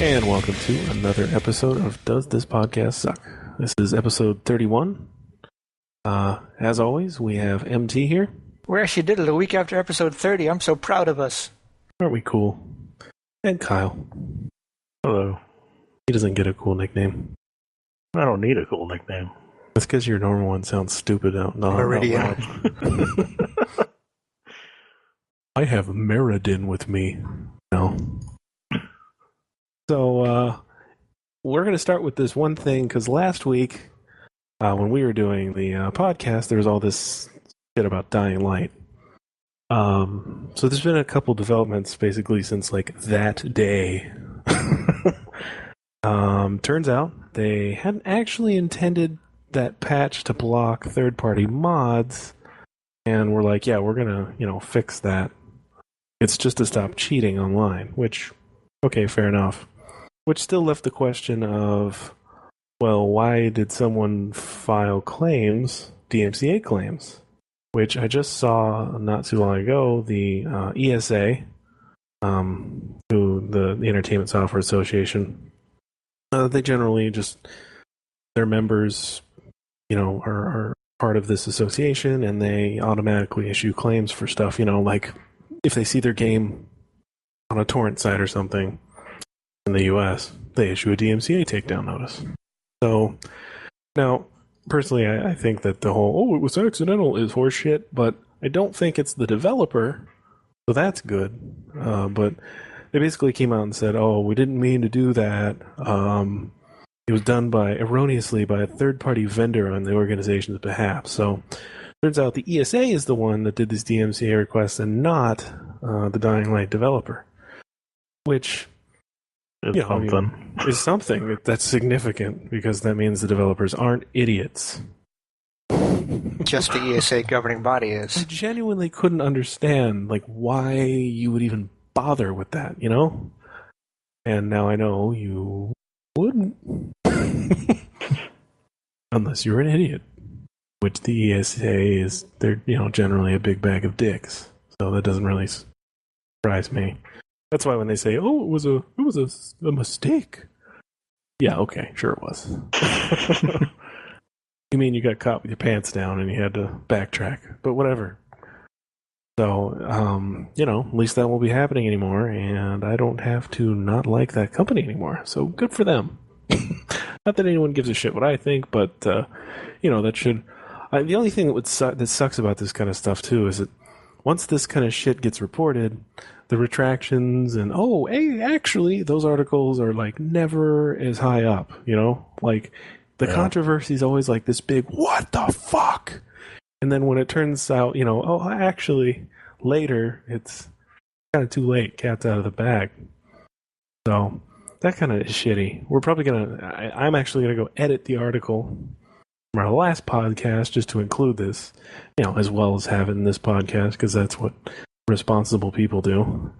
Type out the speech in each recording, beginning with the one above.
And welcome to another episode of Does This Podcast Suck? This is episode 31. As always, we have MT here. We actually did it a week after episode 30. I'm so proud of us. Aren't we cool? And Kyle. Hello. He doesn't get a cool nickname. I don't need a cool nickname. That's because your normal one sounds stupid out loud. I have Meriden with me. No. So, we're going to start with this one thing, because last week, when we were doing the podcast, there was all this shit about Dying Light. So there's been a couple developments, basically, since, like, that day. Turns out they hadn't actually intended that patch to block third-party mods, and we're like, yeah, we're going to, fix that. It's just to stop cheating online, which, okay, fair enough. Which still left the question of, well, why did someone file claims, DMCA claims? Which I just saw not too long ago, the ESA, who the Entertainment Software Association, they generally just, their members, are part of this association, and they automatically issue claims for stuff, like if they see their game on a torrent site or something, in the US, they issue a DMCA takedown notice. So, now, personally, I think that the whole, it was accidental is horseshit, but I don't think it's the developer, so that's good. But they basically came out and said, we didn't mean to do that. It was done erroneously by a third-party vendor on the organization's behalf. So, turns out the ESA is the one that did this DMCA request and not the Dying Light developer. Which... is something that's significant, because that means the developers aren't idiots. Just the ESA governing body is. I genuinely couldn't understand why you would even bother with that, And now I know you wouldn't. Unless you're an idiot. Which the ESA is, they're generally a big bag of dicks. So that doesn't really surprise me. That's why when they say, it was a mistake. Yeah, okay, sure it was. You mean you got caught with your pants down and you had to backtrack, but whatever. So, at least that won't be happening anymore, and I don't have to not like that company anymore. So good for them. Not that anyone gives a shit what I think, but, that should... the only thing that sucks about this kind of stuff, too, is that once this kind of shit gets reported... the retractions and actually those articles are never as high up, the controversy is always this big what the fuck, and then when it turns out actually later it's kind of too late, cat's out of the bag. So that kind of is shitty. We're probably I'm actually gonna go edit the article from our last podcast just to include this, as well as having this podcast, because that's what responsible people do.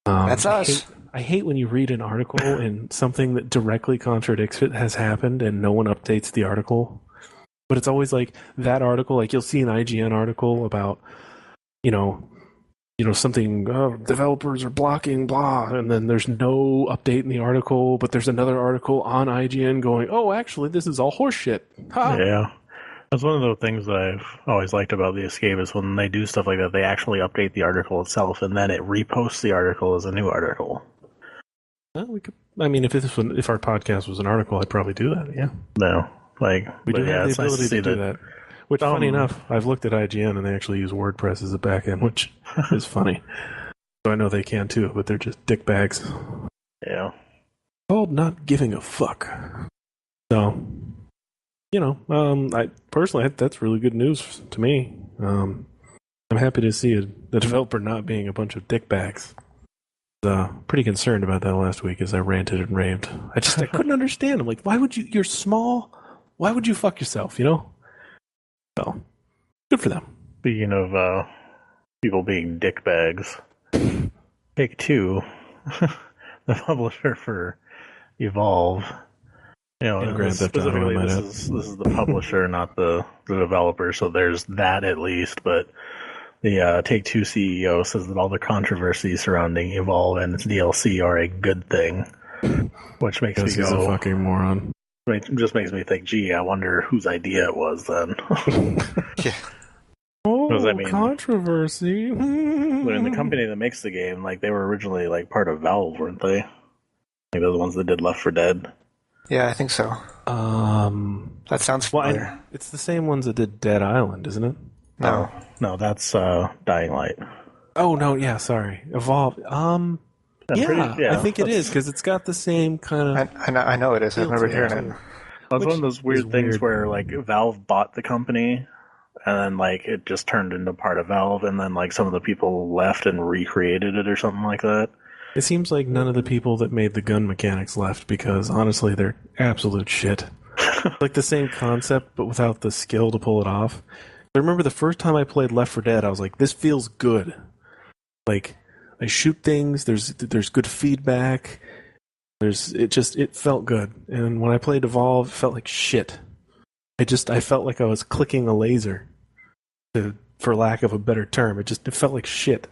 That's us. I hate when you read an article and something that directly contradicts it has happened and no one updates the article. But it's always that article, you'll see an IGN article about, something, developers are blocking, blah, and then there's no update in the article, but there's another article on IGN going, actually, this is all horseshit. Ha! Yeah. That's one of the things that I've always liked about the Escape is when they do stuff like that, they actually update the article itself, and then it reposts the article as a new article. Well, we could. I mean, if our podcast was an article, I'd probably do that. Yeah. No, we do have the ability to do that. Which, funny enough, I've looked at IGN and they actually use WordPress as a backend, which is funny. So I know they can too, but they're just dick bags. Yeah. Called not giving a fuck. So. I personally, that's really good news to me. I'm happy to see the developer not being a bunch of dickbags. Pretty concerned about that last week as I ranted and raved. I couldn't understand. I'm like, why would you're small, why would you fuck yourself, So, good for them. Speaking of people being dickbags, Take-Two, the publisher for Evolve, specifically this is the publisher, not the developer, so there's that at least, but the Take-Two CEO says that all the controversies surrounding Evolve and its DLC are a good thing. Which makes Because me he's a go, fucking moron. just makes me think, gee, I wonder whose idea it was then. Yeah. Oh, I mean- controversy. I mean, the company that makes the game, like, they were originally, like, part of Valve, weren't they? Like, they're the ones that did Left 4 Dead. Yeah, I think so. That sounds Well, familiar. it's the same ones that did Dead Island, isn't it? No. No, that's Dying Light. Oh no, yeah, sorry, Evolve. I'm Yeah, pretty- I think it is because it's got the same kind of. I know it is. I remember hearing it. That's Which one of those is weird things weird. where, like, Valve bought the company, and then, like, it just turned into part of Valve, and then, like, some of the people left and recreated it or something like that. It seems like none of the people that made the gun mechanics left because honestly, they're absolute shit. Like the same concept, but without the skill to pull it off. I remember the first time I played Left 4 Dead, I was like, "This feels good." Like, I shoot things. There's good feedback. It felt good. And when I played Evolve, it felt like shit. I felt like I was clicking a laser, for lack of a better term. It felt like shit.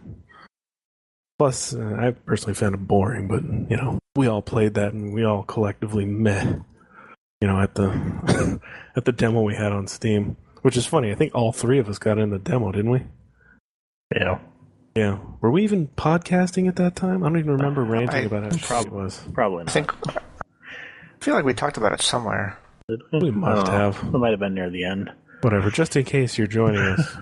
Plus, I personally found it boring, but we all played that and we all collectively meh. At the at the demo we had on Steam, which is funny. I think all three of us got in the demo, didn't we? Yeah. Yeah. Were we even podcasting at that time? I don't even remember ranting about how shitty it Probably. was. Probably I not. think. I feel like we talked about it somewhere. We must have. It might have been near the end. Whatever. Just in case you're joining us.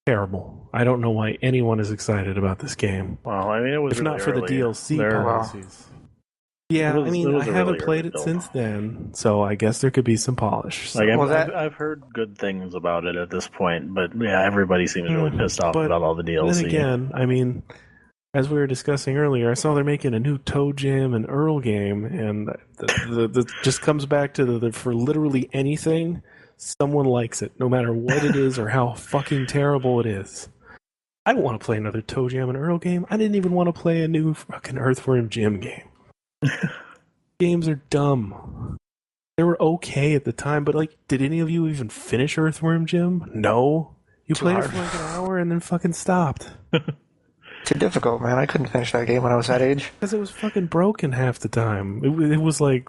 Terrible. I don't know why anyone is excited about this game. Well, I mean, it was If not really for the early. DLC There- policies. Yeah, It was- I mean, it was I a haven't really played early it build. since then, so I guess there could be some polish. So. Like, Well, I've heard good things about it at this point, but yeah, everybody seems really pissed off But about all the DLC. Then again, I mean, as we were discussing earlier, I saw they're making a new Toe Jam and Earl game, and the just comes back to the for literally anything, someone likes it, no matter what it is or how fucking terrible it is. I don't want to play another Toe Jam and Earl game. I didn't even want to play a new fucking Earthworm Jim game. Games are dumb. They were okay at the time, but like, did any of you even finish Earthworm Jim? No. You Too played it hard. for like an hour and then fucking stopped. Too difficult, man. I couldn't finish that game when I was that age. Because it was fucking broken half the time. It was like,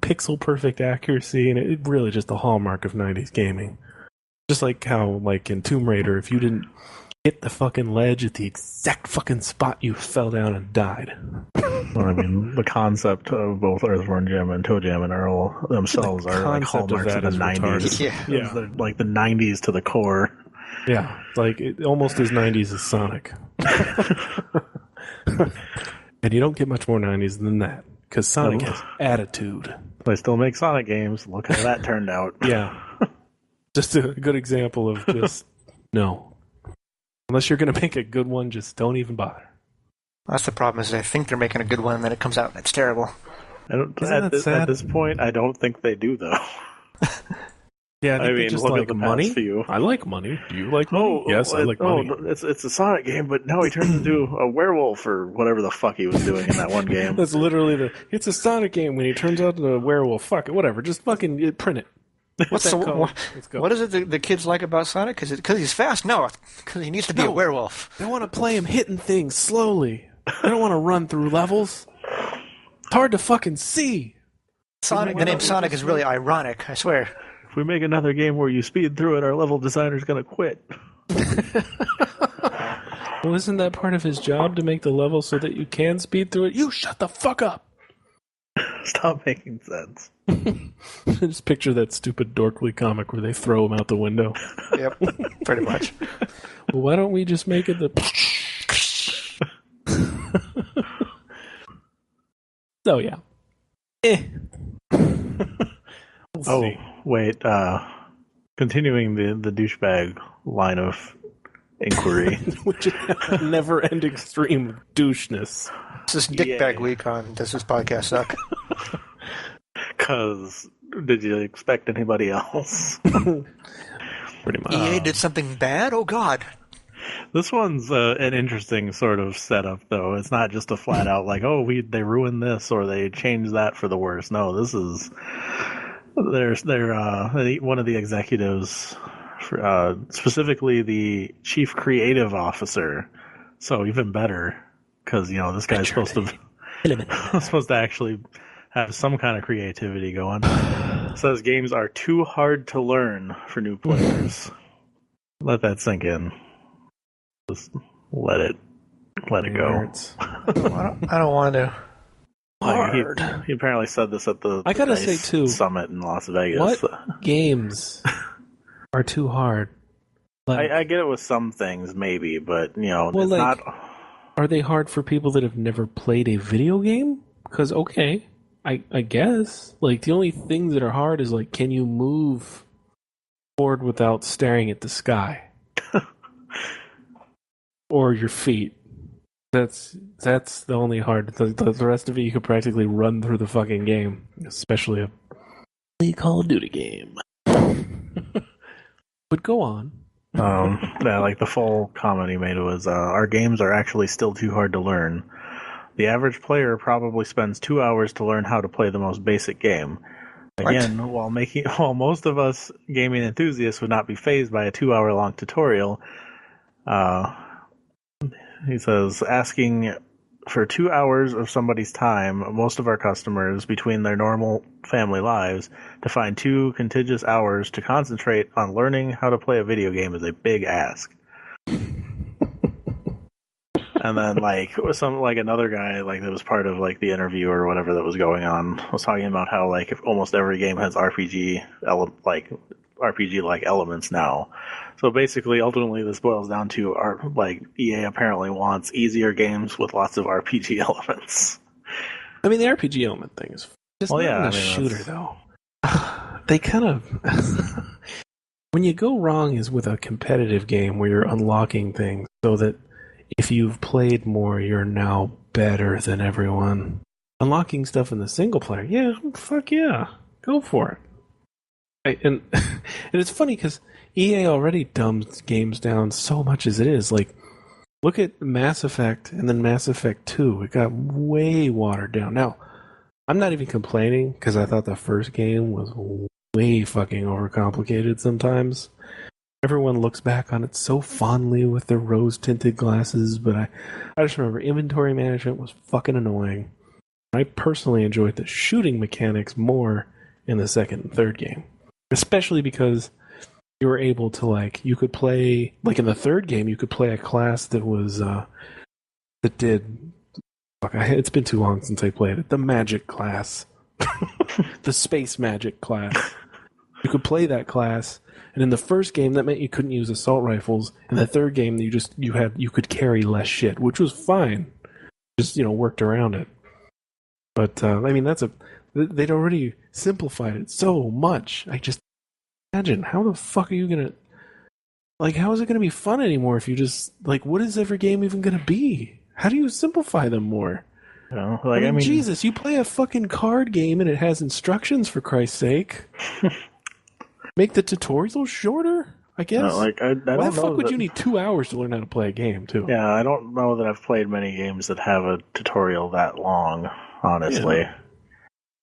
pixel perfect accuracy, and it really just the hallmark of 90s gaming. Just like how, like in Tomb Raider, if you didn't hit the fucking ledge at the exact fucking spot, you fell down and died. Well, I mean, the concept of both Earthworm Jim and Toe Jam and Earl themselves are like concept of hallmarks that of the is 90s. retarded. Yeah. Yeah. They're like the 90s to the core. Yeah, like almost as 90s as Sonic. And you don't get much more 90s than that, because Sonic has attitude. They still make Sonic games. Look how that turned out. Yeah. Just a good example of just, no. Unless you're going to make a good one, just don't even bother. That's the problem. Is they think they're making a good one, and then it comes out and it's terrible. Isn't that sad? At this point, I don't think they do, though. Yeah, I think I they mean, just look like at the money. past few. I like money. Do you like money? Yes, I like money. it's a Sonic game, but now he turns into a werewolf or whatever the fuck he was doing in that one game. That's literally it's a Sonic game when he turns out to a werewolf. Fuck it, whatever. Just fucking print it. What's that the code? Let's go. what is it the kids like about Sonic? Because he's fast? No, because he needs to be a werewolf. They want to play him hitting things slowly. They don't want to run through levels. It's hard to fucking see. Sonic. The name Sonic is really ironic. I swear. If we make another game where you speed through it, our level designer's gonna quit. Well, isn't that part of his job to make the level so that you can speed through it? You shut the fuck up. Stop making sense. Just picture that stupid Dorkly comic where they throw him out the window. Yep, pretty much. Well, why don't we just make it the... So, yeah. We'll Oh, see. wait. Continuing the douchebag line of inquiry. Which is a never-ending stream of doucheness. This is Dickbag Week on Does This Podcast Suck? Because did you expect anybody else? Pretty much. EA did something bad? Oh, God. This one's an interesting sort of setup, though. It's not just a flat out like, oh, they ruined this or they changed that for the worse. No, this is they're one of the executives, specifically the chief creative officer. So even better, because this guy's supposed to I'm supposed to actually have some kind of creativity going. It says games are too hard to learn for new players. Let that sink in. Just let it go. I don't want to. Like, he apparently said this at the I gotta DICE say, too, summit in Las Vegas. What games are too hard? Like, I get it with some things, maybe, but it's like, not. Are they hard for people that have never played a video game? Because okay, I guess like the only things that are hard is like, can you move forward without staring at the sky or your feet? That's the only hard. The rest of it, you could practically run through the fucking game, especially a Call of Duty game. But go on. Yeah, like the full comment he made was, our games are actually still too hard to learn. The average player probably spends 2 hours to learn how to play the most basic game. Again, while most of us gaming enthusiasts would not be fazed by a 2-hour-long tutorial, he says, asking for 2 hours of somebody's time, most of our customers, between their normal family lives, to find 2 contiguous hours to concentrate on learning how to play a video game is a big ask. And then, another guy, that was part of, the interview or whatever that was going on, was talking about how, if almost every game has RPG-like elements now. So basically, ultimately, this boils down to EA apparently wants easier games with lots of RPG elements. I mean, the RPG element thing is just not a shooter, though. They kind of when you go wrong is with a competitive game where you're unlocking things so that if you've played more, you're now better than everyone. Unlocking stuff in the single player, yeah, fuck yeah, go for it. And it's funny because EA already dumbs games down so much as it is. Like, look at Mass Effect and then Mass Effect 2. It got way watered down. Now, I'm not even complaining because I thought the first game was way fucking overcomplicated sometimes. Everyone looks back on it so fondly with their rose-tinted glasses, but I just remember inventory management was fucking annoying. I personally enjoyed the shooting mechanics more in the second and third game. Especially because you were able to, you could play, in the third game, you could play a class that was, that did, it's been too long since I played it, the magic class. The space magic class. You could play that class, and in the first game, that meant you couldn't use assault rifles. In the third game, you could carry less shit, which was fine. Just, worked around it. But, they'd already simplified it so much. I just imagine, how the fuck are you gonna, how is it gonna be fun anymore if you just, what is every game even gonna be? How do you simplify them more? Jesus, you play a fucking card game and it has instructions, for Christ's sake. Make the tutorials shorter, I guess. I don't know. Why the fuck would you need 2 hours to learn how to play a game, too? Yeah, I don't know that I've played many games that have a tutorial that long, honestly. Yeah.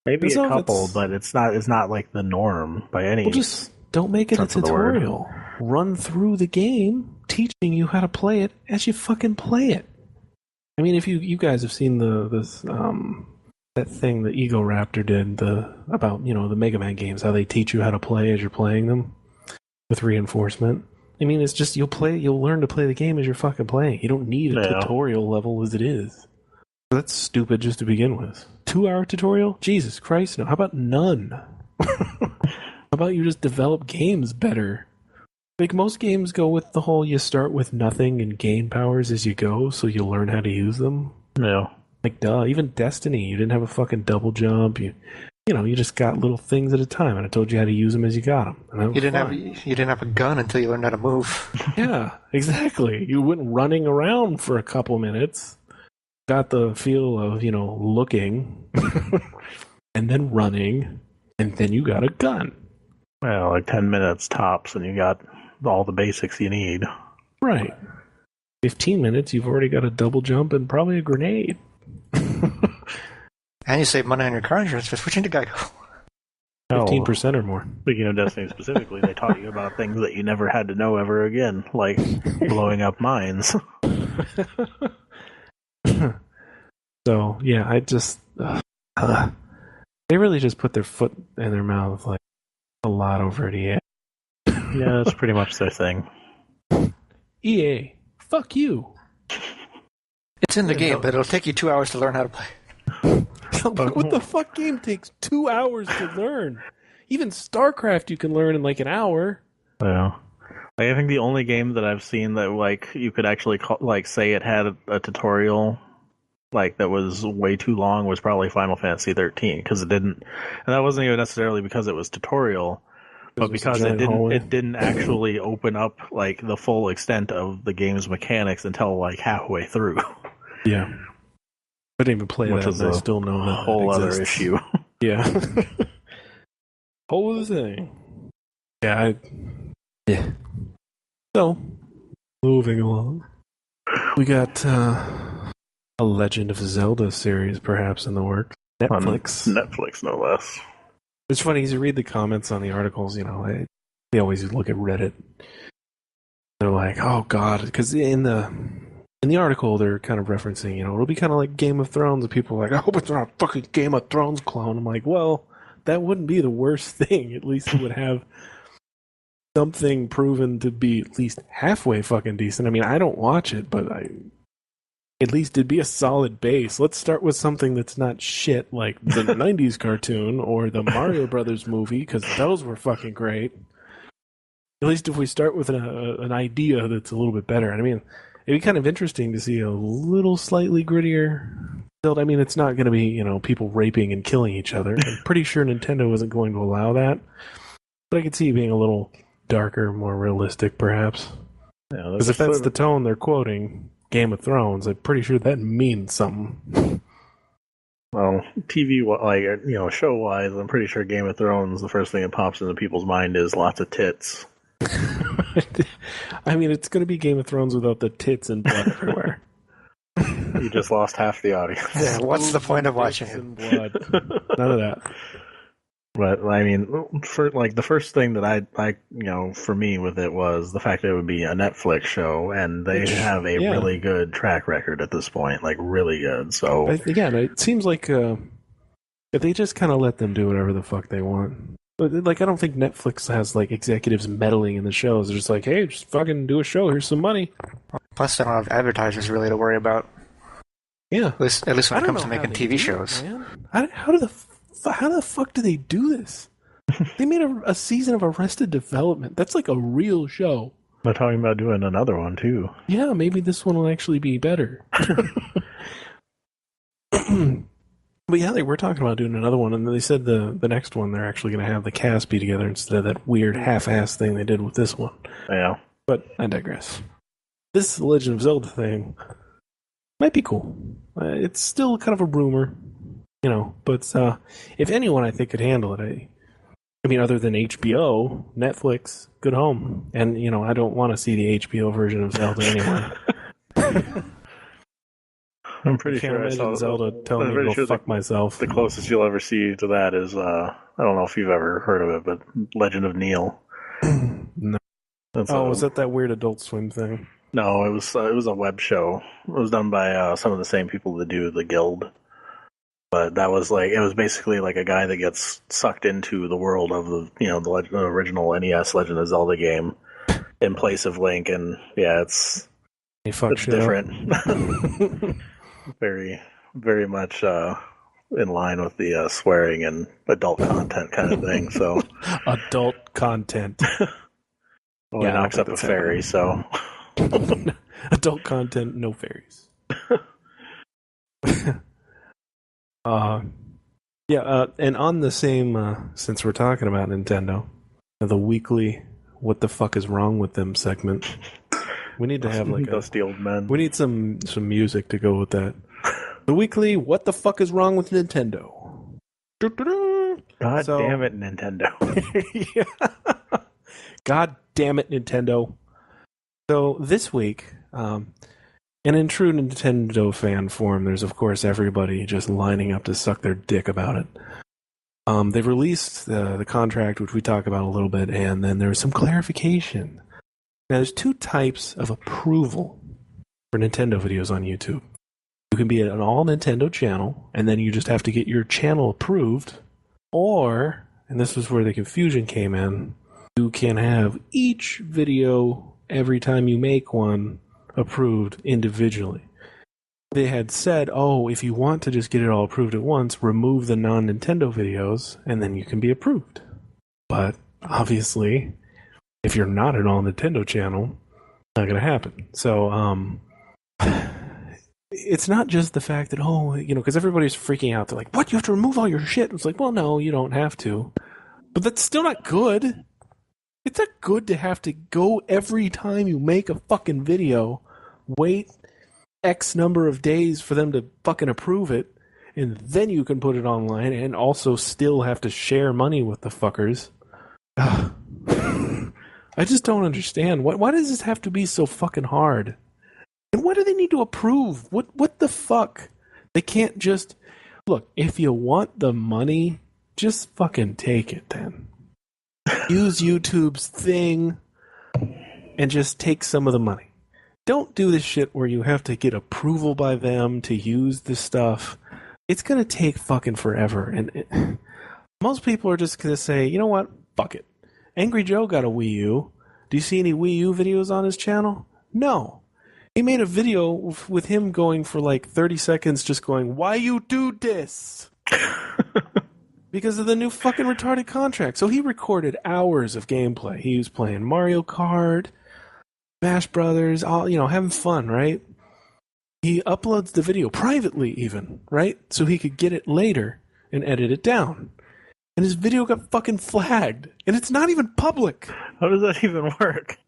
Maybe a couple, but it's not the norm by any. Well, just don't make it a tutorial. Run through the game, teaching you how to play it as you fucking play it. I mean, if you guys have seen that thing that Ego Raptor did about the Mega Man games, how they teach you how to play as you're playing them with reinforcement. I mean, it's just you'll learn to play the game as you're fucking playing. You don't need a tutorial level as it is. That's stupid just to begin with. 2-hour tutorial? Jesus Christ, no. How about none? How about you just develop games better? Most games go with the whole you start with nothing and gain powers as you go, so you'll learn how to use them. Yeah. Duh. Even Destiny, you didn't have a fucking double jump. You just got little things at a time, and I told you how to use them as you got them. And you didn't have a gun until you learned how to move. Yeah, exactly. You went running around for a couple minutes. Got the feel of, looking, and then running, and then you got a gun. Well, 10 minutes tops, and you got all the basics you need. Right. 15 minutes, you've already got a double jump and probably a grenade. And you save money on your car insurance for switching to Geico. 15% or more. Speaking of Destiny specifically, they taught you about things that you never had to know ever again, like blowing up mines. So yeah, I just they really just put their foot in their mouth like a lot over at EA. Yeah, that's pretty much their thing. EA, fuck you. It's in the game, but it'll take you 2 hours to learn how to play. What the fuck game takes 2 hours to learn? Even StarCraft you can learn in like an hour. Yeah. Like, I think the only game that I've seen that like you could actually say it had a tutorial like that was way too long was probably Final Fantasy 13 because it didn't, and that wasn't even necessarily because it was tutorial, but because it didn't actually open up like the full extent of the game's mechanics until like halfway through. Yeah. I didn't even play Which that, is and I still know that whole that other issue. Yeah. Whole other thing. Yeah. So, moving along. We got a Legend of Zelda series perhaps in the works. Netflix. Netflix, no less. It's funny, as you read the comments on the articles, they always look at Reddit. They're like, oh god, because in the article, they're kind of referencing, it'll be kind of like Game of Thrones, and people are like, I hope it's not a fucking Game of Thrones clone. I'm like, well, that wouldn't be the worst thing. At least it would have something proven to be at least halfway fucking decent. I mean, I don't watch it, but at least it'd be a solid base. Let's start with something that's not shit like the 90s cartoon or the Mario Brothers movie, because those were fucking great. At least if we start with an idea that's a little bit better. I mean, it'd be kind of interesting to see a little slightly grittier build. I mean, it's not going to be, people raping and killing each other. I'm pretty sure Nintendo isn't going to allow that. But I could see it being a little darker, more realistic, perhaps. Yeah, because if that's the tone they're quoting, Game of Thrones, I'm pretty sure that means something. Well, TV, show-wise, I'm pretty sure Game of Thrones, the first thing that pops into people's mind is lots of tits. I mean, it's going to be Game of Thrones without the tits and blood everywhere. You just lost half the audience. Yeah, what's the point of watching it? Blood. None of that. But, I mean, for the first thing that I for me with it was the fact that it would be a Netflix show, and they have a really good track record at this point, like really good. So again, it seems like if they just kind of let them do whatever the fuck they want. Like, I don't think Netflix has executives meddling in the shows. They're just like, hey, just fucking do a show. Here's some money. Plus, they don't have advertisers really to worry about. Yeah, at least when it comes to making TV shows. How the fuck do they do this? They made a season of Arrested Development. That's like a real show. They're talking about doing another one too. Yeah, maybe this one will actually be better. But yeah, they were talking about doing another one, and they said the next one they're actually going to have the cast be together instead of that weird half-ass thing they did with this one. Yeah. But I digress. This Legend of Zelda thing might be cool. It's still kind of a rumor, but if anyone I think could handle it, I mean, other than HBO, Netflix, good home. And, I don't want to see the HBO version of Zelda anyway. I'm pretty sure I saw Zelda telling me to go fuck myself. The closest you'll ever see to that is, I don't know if you've ever heard of it, but Legend of Neil. No. Was that weird Adult Swim thing? No, it was a web show. It was done by some of the same people that do The Guild. But that was it was basically a guy that gets sucked into the world of the original NES Legend of Zelda game in place of Link, and yeah, it's different. Very, very much in line with the swearing and adult content kind of thing. So adult content. Well, he knocks up a fairy, so adult content, no fairies. And on the same, since we're talking about Nintendo, the weekly "What the fuck is wrong with them" segment. We need to have Dusty Old Men. We need some music to go with that. The weekly "What the fuck is wrong with Nintendo"? God damn it, Nintendo! Yeah. God damn it, Nintendo! So this week, and in true Nintendo fan form, there's of course everybody just lining up to suck their dick about it. They've released the contract, which we talk about a little bit, and then there's some clarification. Now, there's two types of approval for Nintendo videos on YouTube. You can be an all Nintendo channel, and then you just have to get your channel approved. Or, and this was where the confusion came in, you can have each video every time you make one approved individually. They had said, if you want to just get it all approved at once, remove the non-Nintendo videos, and then you can be approved. But, obviously, if you're not an all-Nintendo channel, it's not going to happen. So, it's not just the fact that, because everybody's freaking out. They're like, what, you have to remove all your shit? It's like, well, no, you don't have to. But that's still not good. It's not good to have to go every time you make a fucking video, wait X number of days for them to fucking approve it, and then you can put it online and also still have to share money with the fuckers. I just don't understand. Why does this have to be so fucking hard? And what do they need to approve? What the fuck? They can't just... Look, if you want the money, just fucking take it then. Use YouTube's thing and just take some of the money. Don't do this shit where you have to get approval by them to use this stuff. It's going to take fucking forever. And most people are just going to say, you know what? Fuck it. Angry Joe got a Wii U. Do you see any Wii U videos on his channel? No. He made a video with him going for like 30 seconds just going, why you do this? Because of the new fucking retarded contract. So he recorded hours of gameplay. He was playing Mario Kart, Smash Brothers, all having fun, right? He uploads the video privately even, right? So he could get it later and edit it down. And his video got fucking flagged. And it's not even public. How does that even work?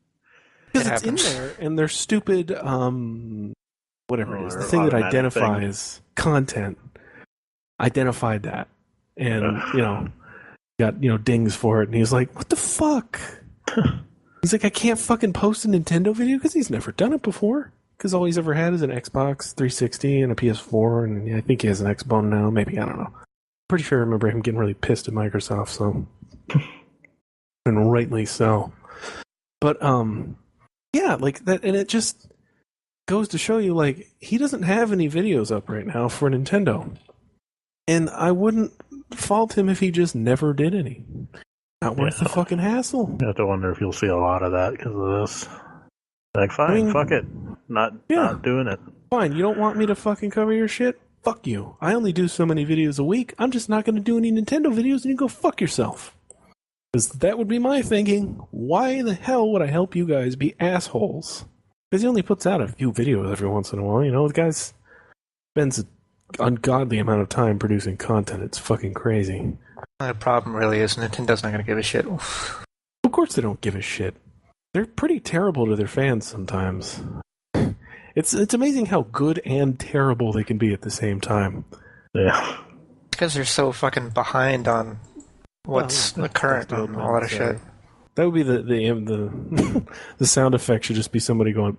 Because it's in there, and their stupid, whatever it is, the thing that identifies content, identified that. And, got, dings for it. And he's like, what the fuck? He's like, I can't fucking post a Nintendo video because he's never done it before. Because all he's ever had is an Xbox 360 and a PS4, and I think he has an Xbone now. Maybe, I don't know. Pretty sure I remember him getting really pissed at Microsoft, so. And rightly so. But, yeah, like that, and it just goes to show you, like, he doesn't have any videos up right now for Nintendo. And I wouldn't fault him if he just never did any. Not worth the fucking hassle. You have to wonder if you'll see a lot of that because of this. Like, fine, fuck it. Not doing it. Fine, you don't want me to fucking cover your shit? Fuck you. I only do so many videos a week. I'm just not going to do any Nintendo videos, and you go fuck yourself. Because that would be my thinking. Why the hell would I help you guys be assholes? Because he only puts out a few videos every once in a while. The guy spends an ungodly amount of time producing content. It's fucking crazy. The problem really is Nintendo's not going to give a shit. Of course they don't give a shit. They're pretty terrible to their fans sometimes. It's amazing how good and terrible they can be at the same time. Yeah. Because they're so fucking behind on what's the current and all that shit. That would be the the sound effect should just be somebody going.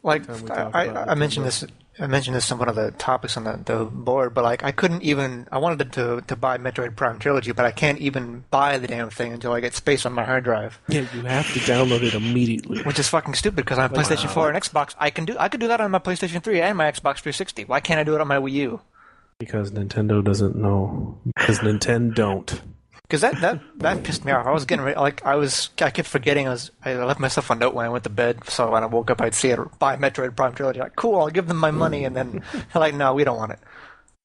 Like I mentioned this. I mentioned this in one of the topics on the board, but like I couldn't even. I wanted to buy Metroid Prime Trilogy, but I can't even buy the damn thing until I get space on my hard drive. Yeah, you have to download it immediately, which is fucking stupid because on PlayStation 4 and Xbox, I could do that on my PlayStation 3 and my Xbox 360. Why can't I do it on my Wii U? Because Nintendo doesn't know. Because Nintendo don't. Because that pissed me off. I was getting ready, I kept forgetting. I left myself a note when I went to bed, so when I woke up, I'd see it buy Metroid Prime Trilogy. Like, cool, I'll give them my money, and then they're like, no, we don't want it.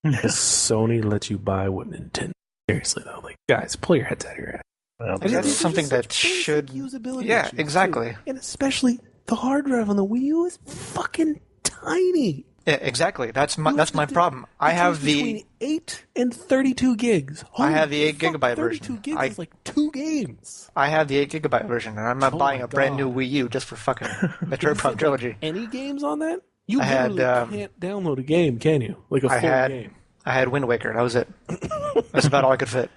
Sony lets you buy what Nintendo. Seriously though, like guys, pull your heads out of your ass. Well, that's something that should usability. Yeah, exactly. Too. And especially the hard drive on the Wii U is fucking tiny. Yeah, exactly. That's my problem. I have between 8 and 32 gigs. I have the 8 gigabyte 32 version. Gigs is like 2 games. I have the 8 gigabyte version, and I'm not buying a brand new Wii U just for fucking Metroid Prime Trilogy. Any games on that? You can't download a game, can you? Like a full game. I had Wind Waker. That was it. That's about all I could fit.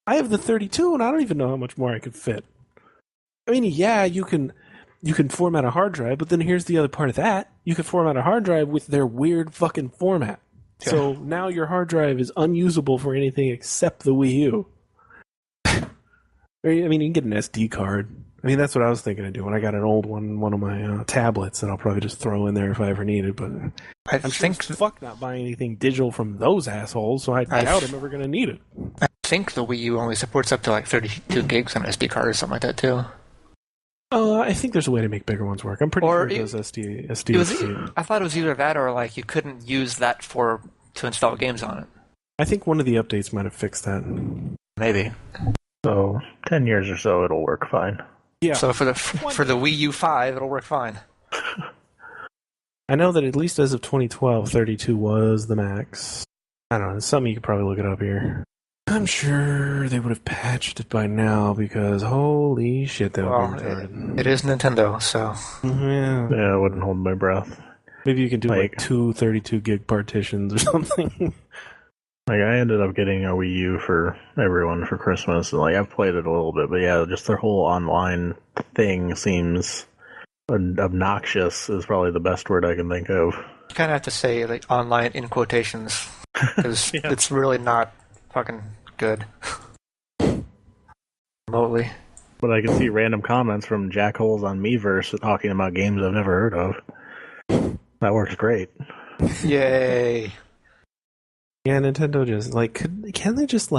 I have the 32, and I don't even know how much more I could fit. I mean, yeah, you can format a hard drive, but then here's the other part of that. You can format a hard drive with their weird fucking format. Yeah. So now your hard drive is unusable for anything except the Wii U. I mean, you can get an SD card. I mean, that's what I was thinking of doing. I got an old one of my tablets that I'll probably just throw in there if I ever need it. But I I'm think sure as fuck not buying anything digital from those assholes, so I doubt I'm ever going to need it. I think the Wii U only supports up to like 32 gigs on SD card or something like that too. I think there's a way to make bigger ones work. I'm pretty sure it does SD. I thought it was either that or like you couldn't use that to install games on it. I think one of the updates might have fixed that. Maybe. So 10 years or so, it'll work fine. Yeah. So for the Wii U 5, it'll work fine. I know that at least as of 2012, 32 was the max. I don't know. It's something you could probably look it up here. I'm sure they would have patched it by now because holy shit, that would be retarded. It is Nintendo, so Yeah, I wouldn't hold my breath. maybe you can do like two 32 gig partitions or something. Like, I ended up getting a Wii U for everyone for Christmas, and like I've played it a little bit, but yeah, just their whole online thing seems obnoxious is probably the best word I can think of. you kind of have to say like online in quotations because it's really not fucking good. Remotely. But I can see random comments from jackholes on Miiverse talking about games I've never heard of. That works great. Yay. Yeah, Nintendo just can they just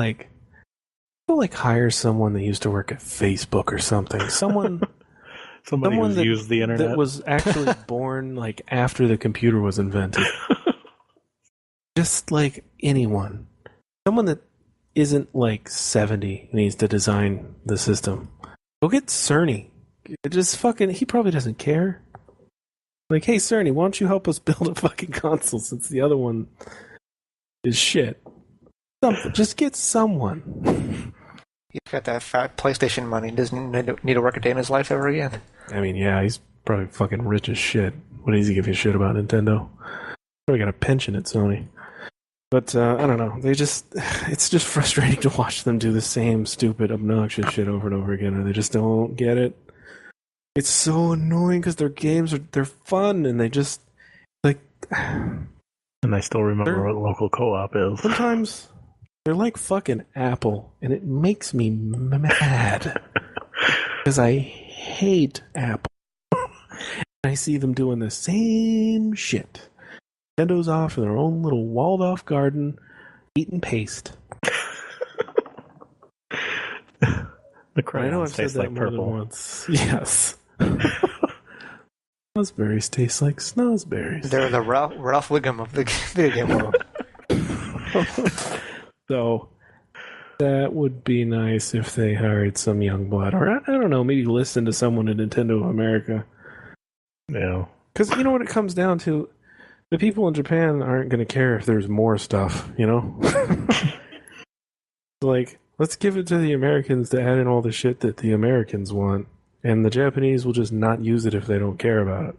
hire someone that used to work at Facebook or something? Somebody who's used the internet that was actually born like after the computer was invented. Just like anyone. Someone that isn't like 70 needs to design the system. Go get Cerny. He probably doesn't care. Like, hey Cerny, why don't you help us build a fucking console since the other one is shit. Just get someone. He's got that fat PlayStation money. He doesn't need to work a day in his life ever again. I mean, yeah, he's probably fucking rich as shit. What does he give a shit about Nintendo? Probably got a pension at Sony. But, I don't know. It's just frustrating to watch them do the same stupid, obnoxious shit over and over again, and they just don't get it. It's so annoying because their games they're fun, and they just, like... And I still remember what local co-op is. Sometimes they're like fucking Apple, and it makes me mad. Because I hate Apple. I see them doing the same shit. Nintendo's off in their own little walled-off garden, eating paste. The crayons I know I've said that like more purple. than once. Yes. Snozzberries taste like snozzberries. They're the Ralph Wiggum of the video game world. So, that would be nice if they hired some young blood. Or, I don't know, maybe listen to someone at Nintendo of America. Yeah. Because you know what it comes down to? The people in Japan aren't going to care if there's more stuff, you know? Like, let's give it to the Americans to add in all the shit that the Americans want. And the Japanese will just not use it if they don't care about it.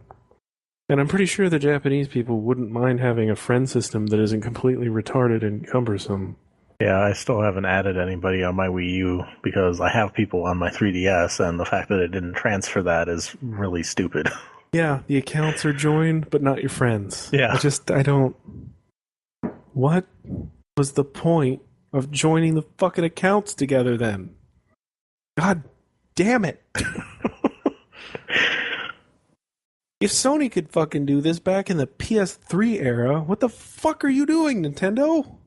And I'm pretty sure the Japanese people wouldn't mind having a friend system that isn't completely retarded and cumbersome. Yeah, I still haven't added anybody on my Wii U because I have people on my 3DS, and the fact that it didn't transfer that is really stupid. Yeah, the accounts are joined, but not your friends. Yeah. I don't... What was the point of joining the fucking accounts together then? God damn it. If Sony could fucking do this back in the PS3 era, what the fuck are you doing, Nintendo?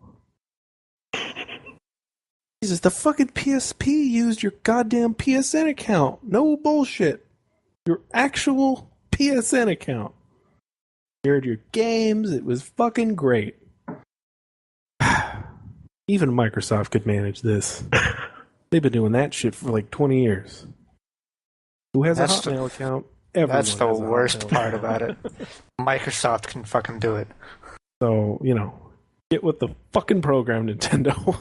Jesus, the fucking PSP used your goddamn PSN account. No bullshit. Your actual PSN account. Shared your games. It was fucking great. Even Microsoft could manage this. They've been doing that shit for like 20 years. Who has a Hotmail account? Everyone That's the has a worst Hotmail part account. about it. Microsoft can fucking do it. So, get with the fucking program, Nintendo.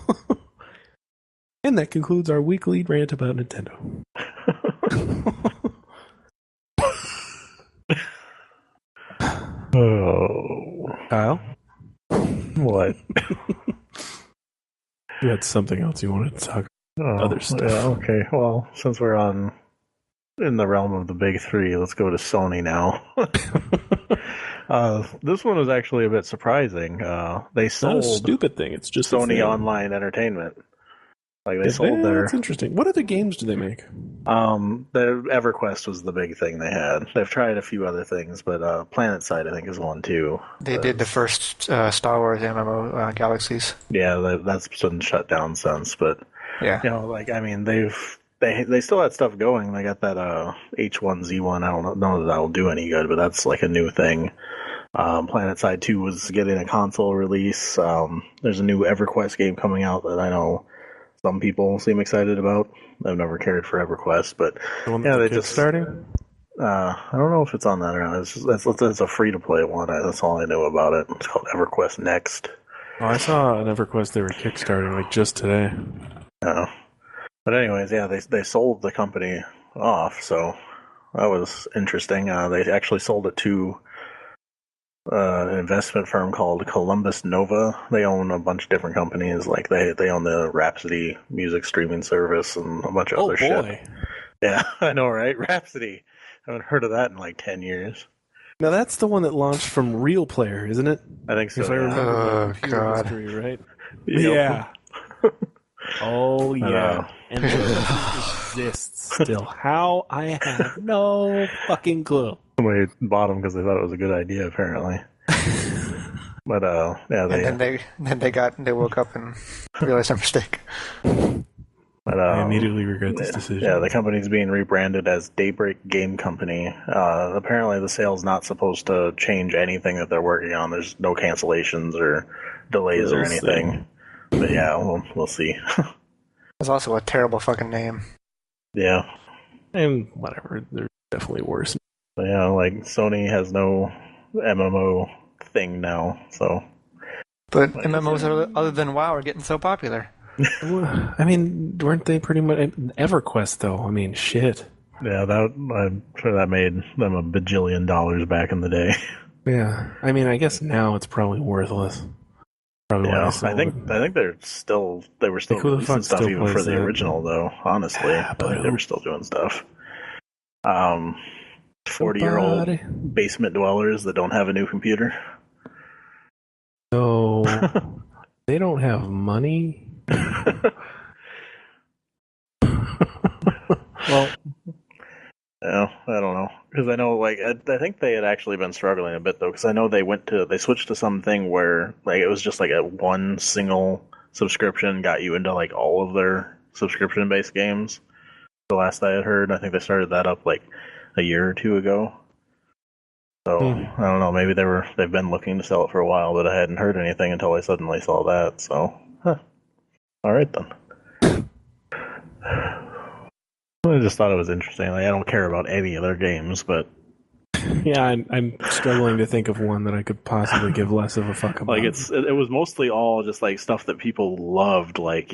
And that concludes our weekly rant about Nintendo. Oh. Kyle? What? You had something else you wanted to talk about. Other stuff. Yeah, okay. Well, since we're in the realm of the big three, let's go to Sony now. This one was actually a bit surprising. They It's not sold a stupid thing. It's just Sony Online Entertainment. Like they sold That's their interesting. What other games do they make? the EverQuest was the big thing they had. They've tried a few other things, but PlanetSide I think is one too. They did the first Star Wars MMO, Galaxies. Yeah, that's been shut down since. But Yeah. like I mean, they still had stuff going. They got that H1Z1. I don't know that that'll do any good, but that's like a new thing. PlanetSide 2 was getting a console release. There's a new EverQuest game coming out that I know some people seem excited about. I've never cared for EverQuest, but The one yeah, that they the just starting. I don't know if it's on that or not. It's a free to play one. That's all I know about it. It's called EverQuest Next. Oh, I saw an EverQuest they were kickstarting like just today. But anyways, yeah, they sold the company off, so that was interesting. They actually sold it to an investment firm called Columbus Nova. They own a bunch of different companies. Like they own the Rhapsody music streaming service and a bunch of other shit. Yeah, I know, right? Rhapsody. I haven't heard of that in like 10 years. Now that's the one that launched from Real Player, isn't it? I think so. If I Yeah. remember Oh, my computer God. history, right? Yep. Yeah. Oh yeah. know. And it exists still. How? I have no fucking clue. Somebody bought them because they thought it was a good idea, apparently. But yeah, And then they woke up and realized their mistake. But I immediately regret this decision. Yeah, the company's being rebranded as Daybreak Game Company. Apparently, the sale's not supposed to change anything that they're working on. There's no cancellations or delays or We'll anything. But yeah, we'll see. It's also a terrible fucking name. Yeah. And whatever, there's definitely worse. But yeah, like Sony has no MMO thing now, so. But MMOs other than WoW are getting so popular. I mean, weren't they pretty much EverQuest though? I mean, shit. Yeah, I'm sure that made them a bajillion dollars back in the day. Yeah, I mean, I guess now it's probably worthless. Probably why Yeah, they sold I think they were still Like, who the releasing fuck stuff still even for plays the that? original though. Honestly, Yeah, but like, they were still doing stuff. 40-year-old Somebody. basement dwellers that don't have a new computer. So they don't have money. Well, yeah, I don't know, because I know, like, I think they had actually been struggling a bit though, because I know they switched to something where like it was just like a one single subscription got you into like all of their subscription based games. The last I had heard, I think they started that up like a year or two ago. So I don't know, maybe they've been looking to sell it for a while, but I hadn't heard anything until I suddenly saw that. So, all right then. I just thought it was interesting. Like, I don't care about any of their games, but Yeah, I'm struggling to think of one that I could possibly give less of a fuck about. like it was mostly all just like stuff that people loved, like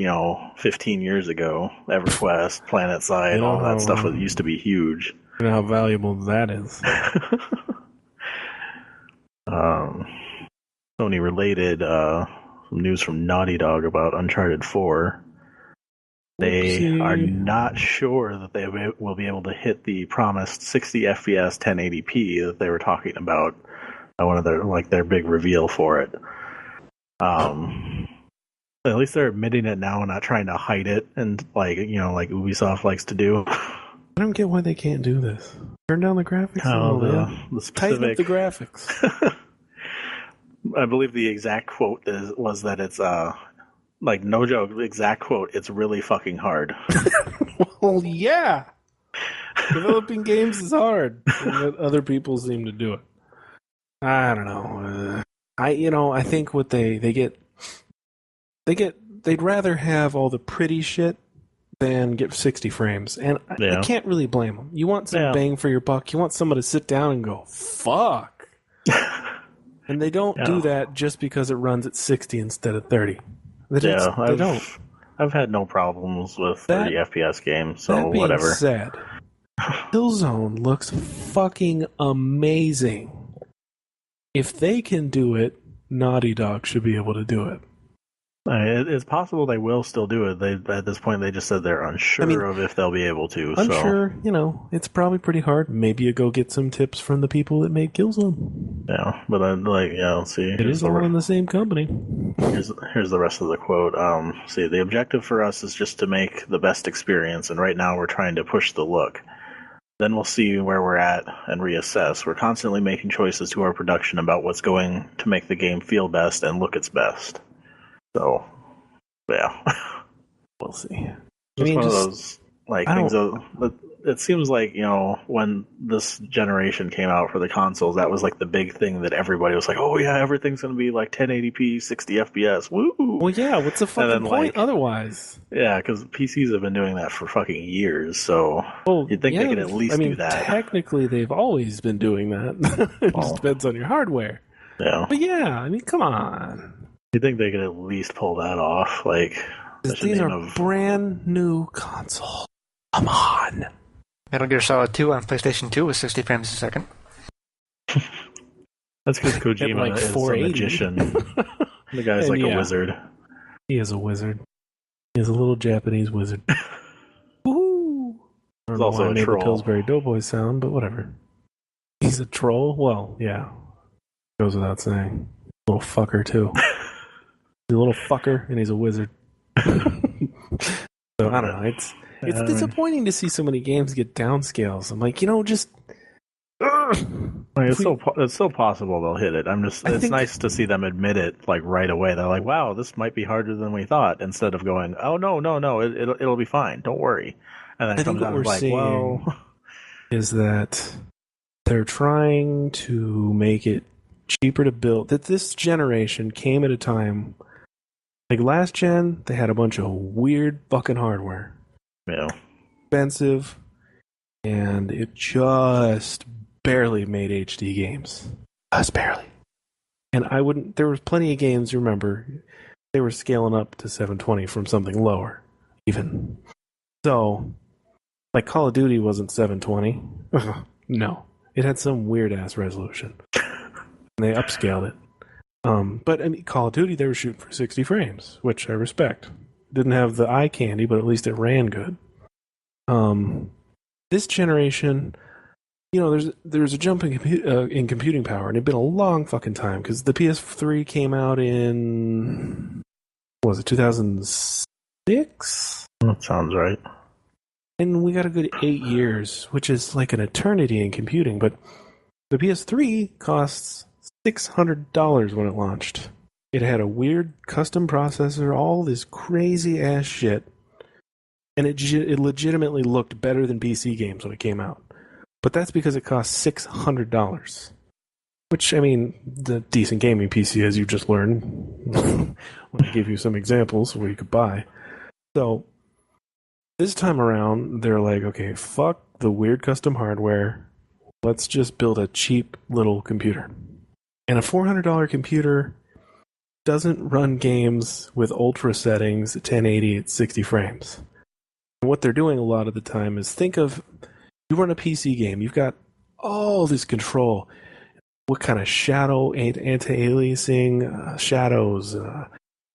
15 years ago. EverQuest, PlanetSide, all that stuff that used to be huge. You know how valuable that is. Sony related, some news from Naughty Dog about Uncharted 4. They Oopsie. are not sure that they will be able to hit the promised 60 FPS 1080p that they were talking about. One of their big reveal for it. At least they're admitting it now and not trying to hide it, and like Ubisoft likes to do. I don't get why they can't do this. Turn down the graphics. The Tighten up specific, the graphics. I believe the exact quote was that it's like, no joke, the exact quote, it's really fucking hard. Well, yeah. Developing games is hard. And yet other people seem to do it. I don't know. I think what they'd rather have all the pretty shit than get 60 frames. And I can't really blame them. You want some bang for your buck. You want someone to sit down and go, fuck. And they don't do that just because it runs at 60 instead of 30. They don't. I've had no problems with 30 FPS games, so that being whatever. Said, Killzone looks fucking amazing. If they can do it, Naughty Dog should be able to do it. It's possible they will still do it. At this point, they just said they're unsure of if they'll be able to. Unsure, it's probably pretty hard. Maybe you go get some tips from the people that made Killzone. Yeah, but let's see. It is all in the same company. Here's the rest of the quote. See, the objective for us is just to make the best experience, and right now we're trying to push the look. Then we'll see where we're at and reassess. We're constantly making choices to our production about what's going to make the game feel best and look its best. So, yeah. We'll see. It's one of those things. It seems like, when this generation came out for the consoles, that was like the big thing that everybody was like, oh yeah, everything's going to be like 1080p, 60 FPS. Woo! Well, yeah, what's the fucking point otherwise? Yeah, because PCs have been doing that for fucking years, so you'd think they could at least do that. Technically, they've always been doing that. It just depends on your hardware. Yeah. But yeah, come on. You think they could at least pull that off? These are brand new consoles. Come on. Metal Gear Solid 2 on PlayStation 2 with 60 frames a second. That's because Kojima is a magician. The guy's like a wizard. He is a wizard. He is a little Japanese wizard. Woohoo! He's also a troll. The Pillsbury Doughboy sound, but whatever. He's a troll? Well, yeah. Goes without saying. Little fucker, too. He's a little fucker, and he's a wizard. So, I don't know. It's disappointing to see so many games get downscales. I'm like, just... It's so possible they'll hit it. It's nice to see them admit it right away. They're like, wow, this might be harder than we thought, instead of going, oh, no, it'll be fine. Don't worry. And then it comes out what we're like, seeing well... is that they're trying to make it cheaper to build. That this generation came at a time... last gen, they had a bunch of weird fucking hardware. Yeah. Expensive, and it just barely made HD games. Just barely. And there was plenty of games, remember, they were scaling up to 720 from something lower, even. So, Call of Duty wasn't 720. No. It had some weird-ass resolution. And they upscaled it. But Call of Duty, they were shooting for 60 frames, which I respect. Didn't have the eye candy, but at least it ran good. This generation, there's a jump in computing power, and it'd been a long fucking time because the PS3 came out in 2006? That sounds right. And we got a good 8 years, which is like an eternity in computing. But the PS3 costs $600 when it launched. It had a weird custom processor, all this crazy ass shit, and it legitimately looked better than PC games when it came out. But that's because it cost $600, which, the decent gaming PC, as you just learned, when I gave you some examples where you could buy. So this time around, they're like, okay, fuck the weird custom hardware. Let's just build a cheap little computer. And a $400 computer doesn't run games with ultra settings, 1080 at 60 frames. And what they're doing a lot of the time is think of, you run a PC game, you've got all this control. What kind of shadow, anti-aliasing, shadows,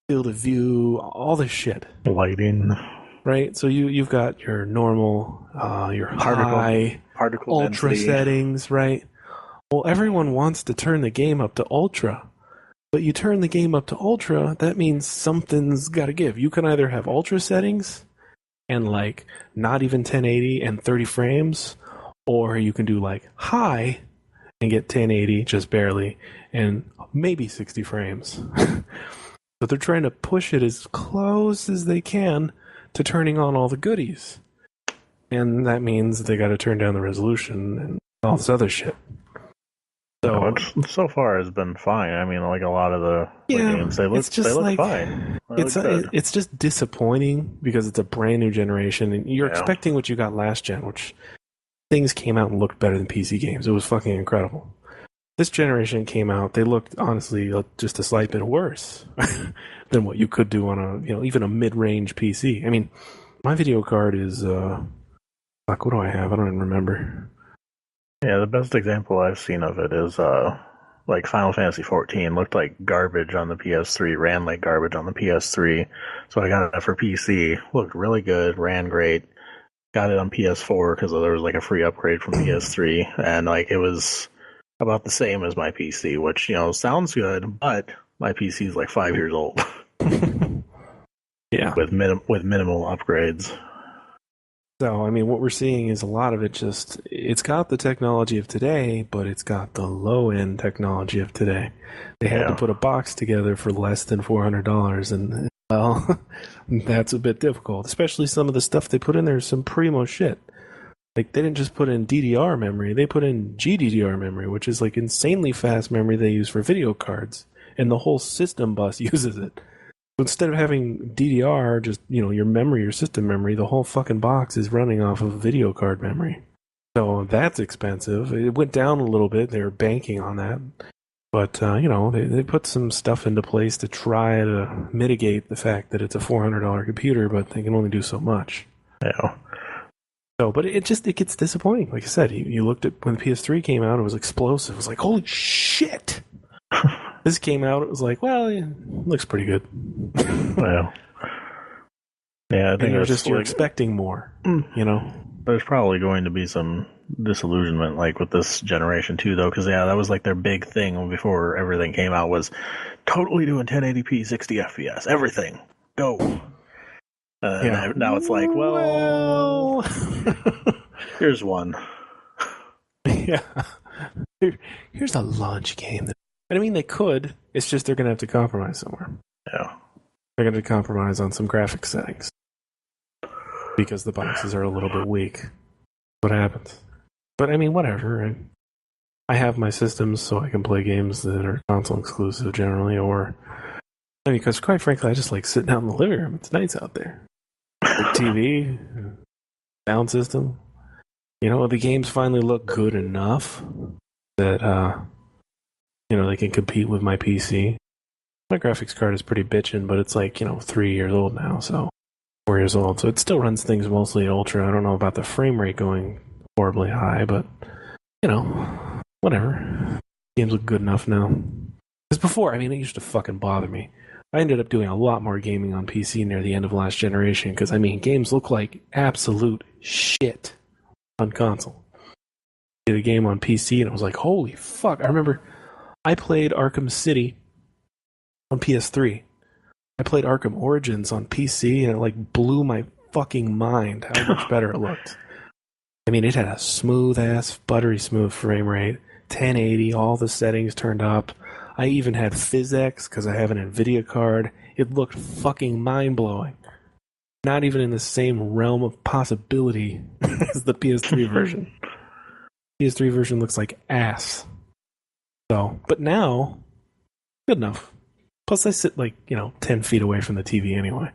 field of view, all this shit. Lighting. Right? So you've got your normal, your particle ultra density settings, right? Well, everyone wants to turn the game up to ultra. But you turn the game up to ultra, that means something's got to give. You can either have ultra settings and not even 1080 and 30 frames, or you can do high and get 1080 just barely and maybe 60 frames. But they're trying to push it as close as they can to turning on all the goodies. And that means they got to turn down the resolution and all this other shit. So so far has been fine. A lot of the games, they look fine. It's just disappointing because it's a brand new generation, and you're expecting what you got last gen, which things came out and looked better than PC games. It was fucking incredible. This generation came out, they looked honestly just a slight bit worse than what you could do on a even a mid-range PC. My video card is what do I have? I don't even remember. Yeah, the best example I've seen of it is like Final Fantasy 14 looked like garbage on the PS3, ran like garbage on the PS3. So I got it for PC. Looked really good, ran great. Got it on PS4 because there was like a free upgrade from PS3, and like it was about the same as my PC, which sounds good, but my PC is like 5 years old. Yeah, with minimal upgrades. So, I mean, what we're seeing is a lot of it it's got the technology of today, but it's got the low-end technology of today. They had to put a box together for less than $400, and, well, that's a bit difficult. Especially some of the stuff they put in there is some primo shit. Like, they didn't just put in DDR memory, they put in GDDR memory, which is, like, insanely fast memory they use for video cards, and the whole system bus uses it. Instead of having DDR, just, your memory, your system memory, the whole fucking box is running off of video card memory. So that's expensive. It went down a little bit. They were banking on that. But, they put some stuff into place to try to mitigate the fact that it's a $400 computer, but they can only do so much. Yeah. So, but it gets disappointing. Like I said, you looked at when the PS3 came out, it was explosive. It was like, holy shit! This came out, it was like, well, yeah, looks pretty good. Well, yeah, I think you're expecting more, There's probably going to be some disillusionment, like with this generation too, though, because that was like their big thing before everything came out was totally doing 1080p, 60 FPS, everything, go. Now it's like, well, here's one. Yeah, here's a launch game. I mean, they could. It's just they're going to have to compromise somewhere. Yeah. They're going to compromise on some graphic settings. Because the boxes are a little bit weak. What happens? But, I mean, whatever. I have my systems so I can play games that are console exclusive generally, because, quite frankly, I just like sitting out in the living room. It's nice out there. Big TV, sound system. The games finally look good enough that, they can compete with my PC. My graphics card is pretty bitchin', but it's like, 3 years old now, so 4 years old. So it still runs things mostly at ultra. I don't know about the frame rate going horribly high, but, whatever. Games look good enough now. Because before, it used to fucking bother me. I ended up doing a lot more gaming on PC near the end of last generation, because, games look like absolute shit on console. I did a game on PC, and it was like, holy fuck. I remember I played Arkham City on PS3. I played Arkham Origins on PC, and it blew my fucking mind how much better it looked. It had a smooth-ass, buttery smooth frame rate, 1080, all the settings turned up. I even had PhysX because I have an NVIDIA card. It looked fucking mind-blowing. Not even in the same realm of possibility as the PS3 version. PS3 version looks like ass. So, but now, good enough. Plus, I sit 10 feet away from the TV anyway.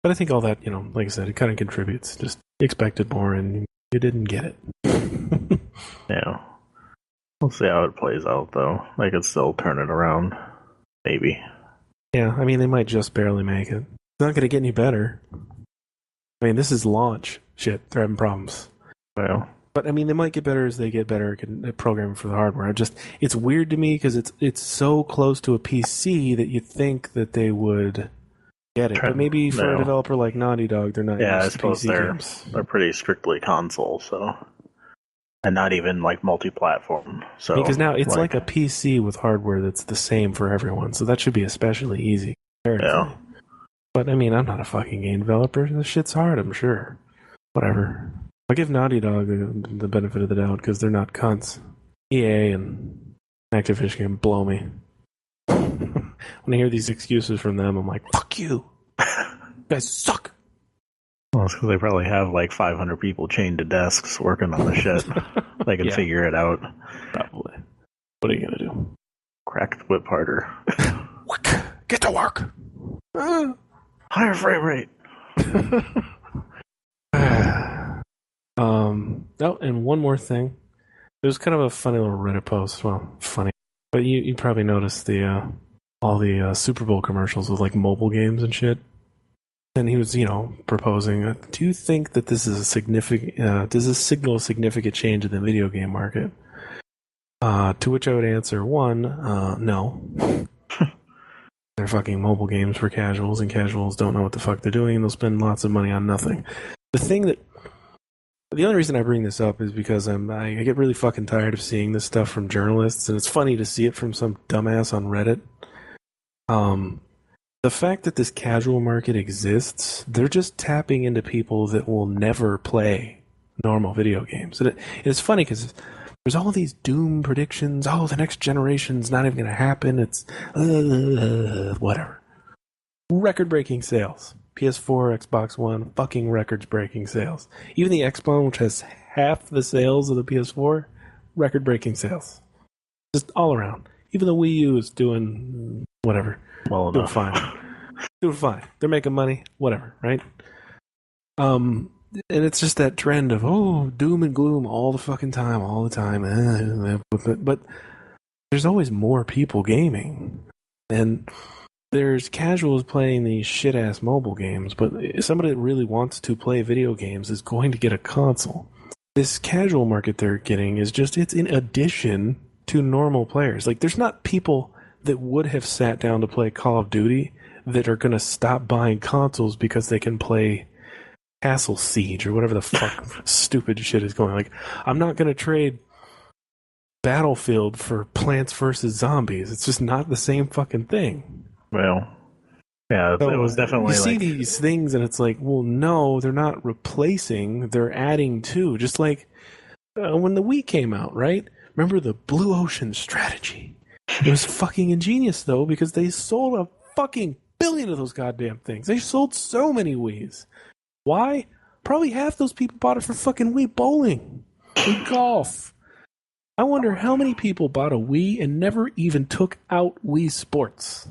But I think all that, like I said, it kind of contributes. Just expected more, and you didn't get it. Yeah. We'll see how it plays out, though. They could still turn it around. Maybe. Yeah, they might just barely make it. It's not going to get any better. This is launch. Shit, they're having problems. Well. But, they might get better as they get better at programming for the hardware. It's weird to me because it's so close to a PC that you'd think that they would get it. But maybe for a developer like Naughty Dog, they're not used to PC games. They're pretty strictly console, so... And not even, multi-platform. So because now it's like a PC with hardware that's the same for everyone, so that should be especially easy. Yeah. But, I'm not a fucking game developer. This shit's hard, I'm sure. Whatever. I'll give Naughty Dog the benefit of the doubt because they're not cunts. EA and Activision can blow me. When I hear these excuses from them, I'm like, fuck you. You guys suck. Well, it's because they probably have 500 people chained to desks working on the shit. They can figure it out. Probably. What are you going to do? Crack the whip harder. Get to work. Higher frame rate. Oh, and one more thing. There's kind of a funny little Reddit post. Well, funny. But you probably noticed all the Super Bowl commercials with mobile games and shit. And he was, proposing, do you think that this is a significant, does this signal a significant change in the video game market? To which I would answer one, no. They're fucking mobile games for casuals, and casuals don't know what the fuck they're doing, and they'll spend lots of money on nothing. The only reason I bring this up is because I get really fucking tired of seeing this stuff from journalists, and it's funny to see it from some dumbass on Reddit. The fact that this casual market exists, they're just tapping into people that will never play normal video games. And it's funny because there's all these doom predictions. Oh, the next generation's not even going to happen. It's whatever. Record-breaking sales. PS4, Xbox One, fucking records-breaking sales. Even the Xbox, which has half the sales of the PS4, record-breaking sales. Just all around. Even the Wii U is doing whatever. Well Doing enough. fine. Doing fine. They're making money. Whatever, right? And it's just that trend of, doom and gloom all the fucking time, all the time. But there's always more people gaming. And there's casuals playing these shit-ass mobile games, but somebody that really wants to play video games is going to get a console. This casual market they're getting is just, it's in addition to normal players. Like, there's not people that would have sat down to play Call of Duty that are going to stop buying consoles because they can play Castle Siege or whatever the fuck stupid shit is going. Like, I'm not going to trade Battlefield for Plants vs. Zombies. It's just not the same fucking thing. Well, yeah, So it was definitely you see like, these things and it's like, well, no, they're not replacing, they're adding to. Just like when the Wii came out, right? Remember the Blue Ocean strategy? It was fucking ingenious, though, because they sold a fucking billion of those goddamn things. They sold so many Wiis. Why? Probably half those people bought it for fucking Wii bowling and golf. I wonder how many people bought a Wii and never even took out Wii Sports.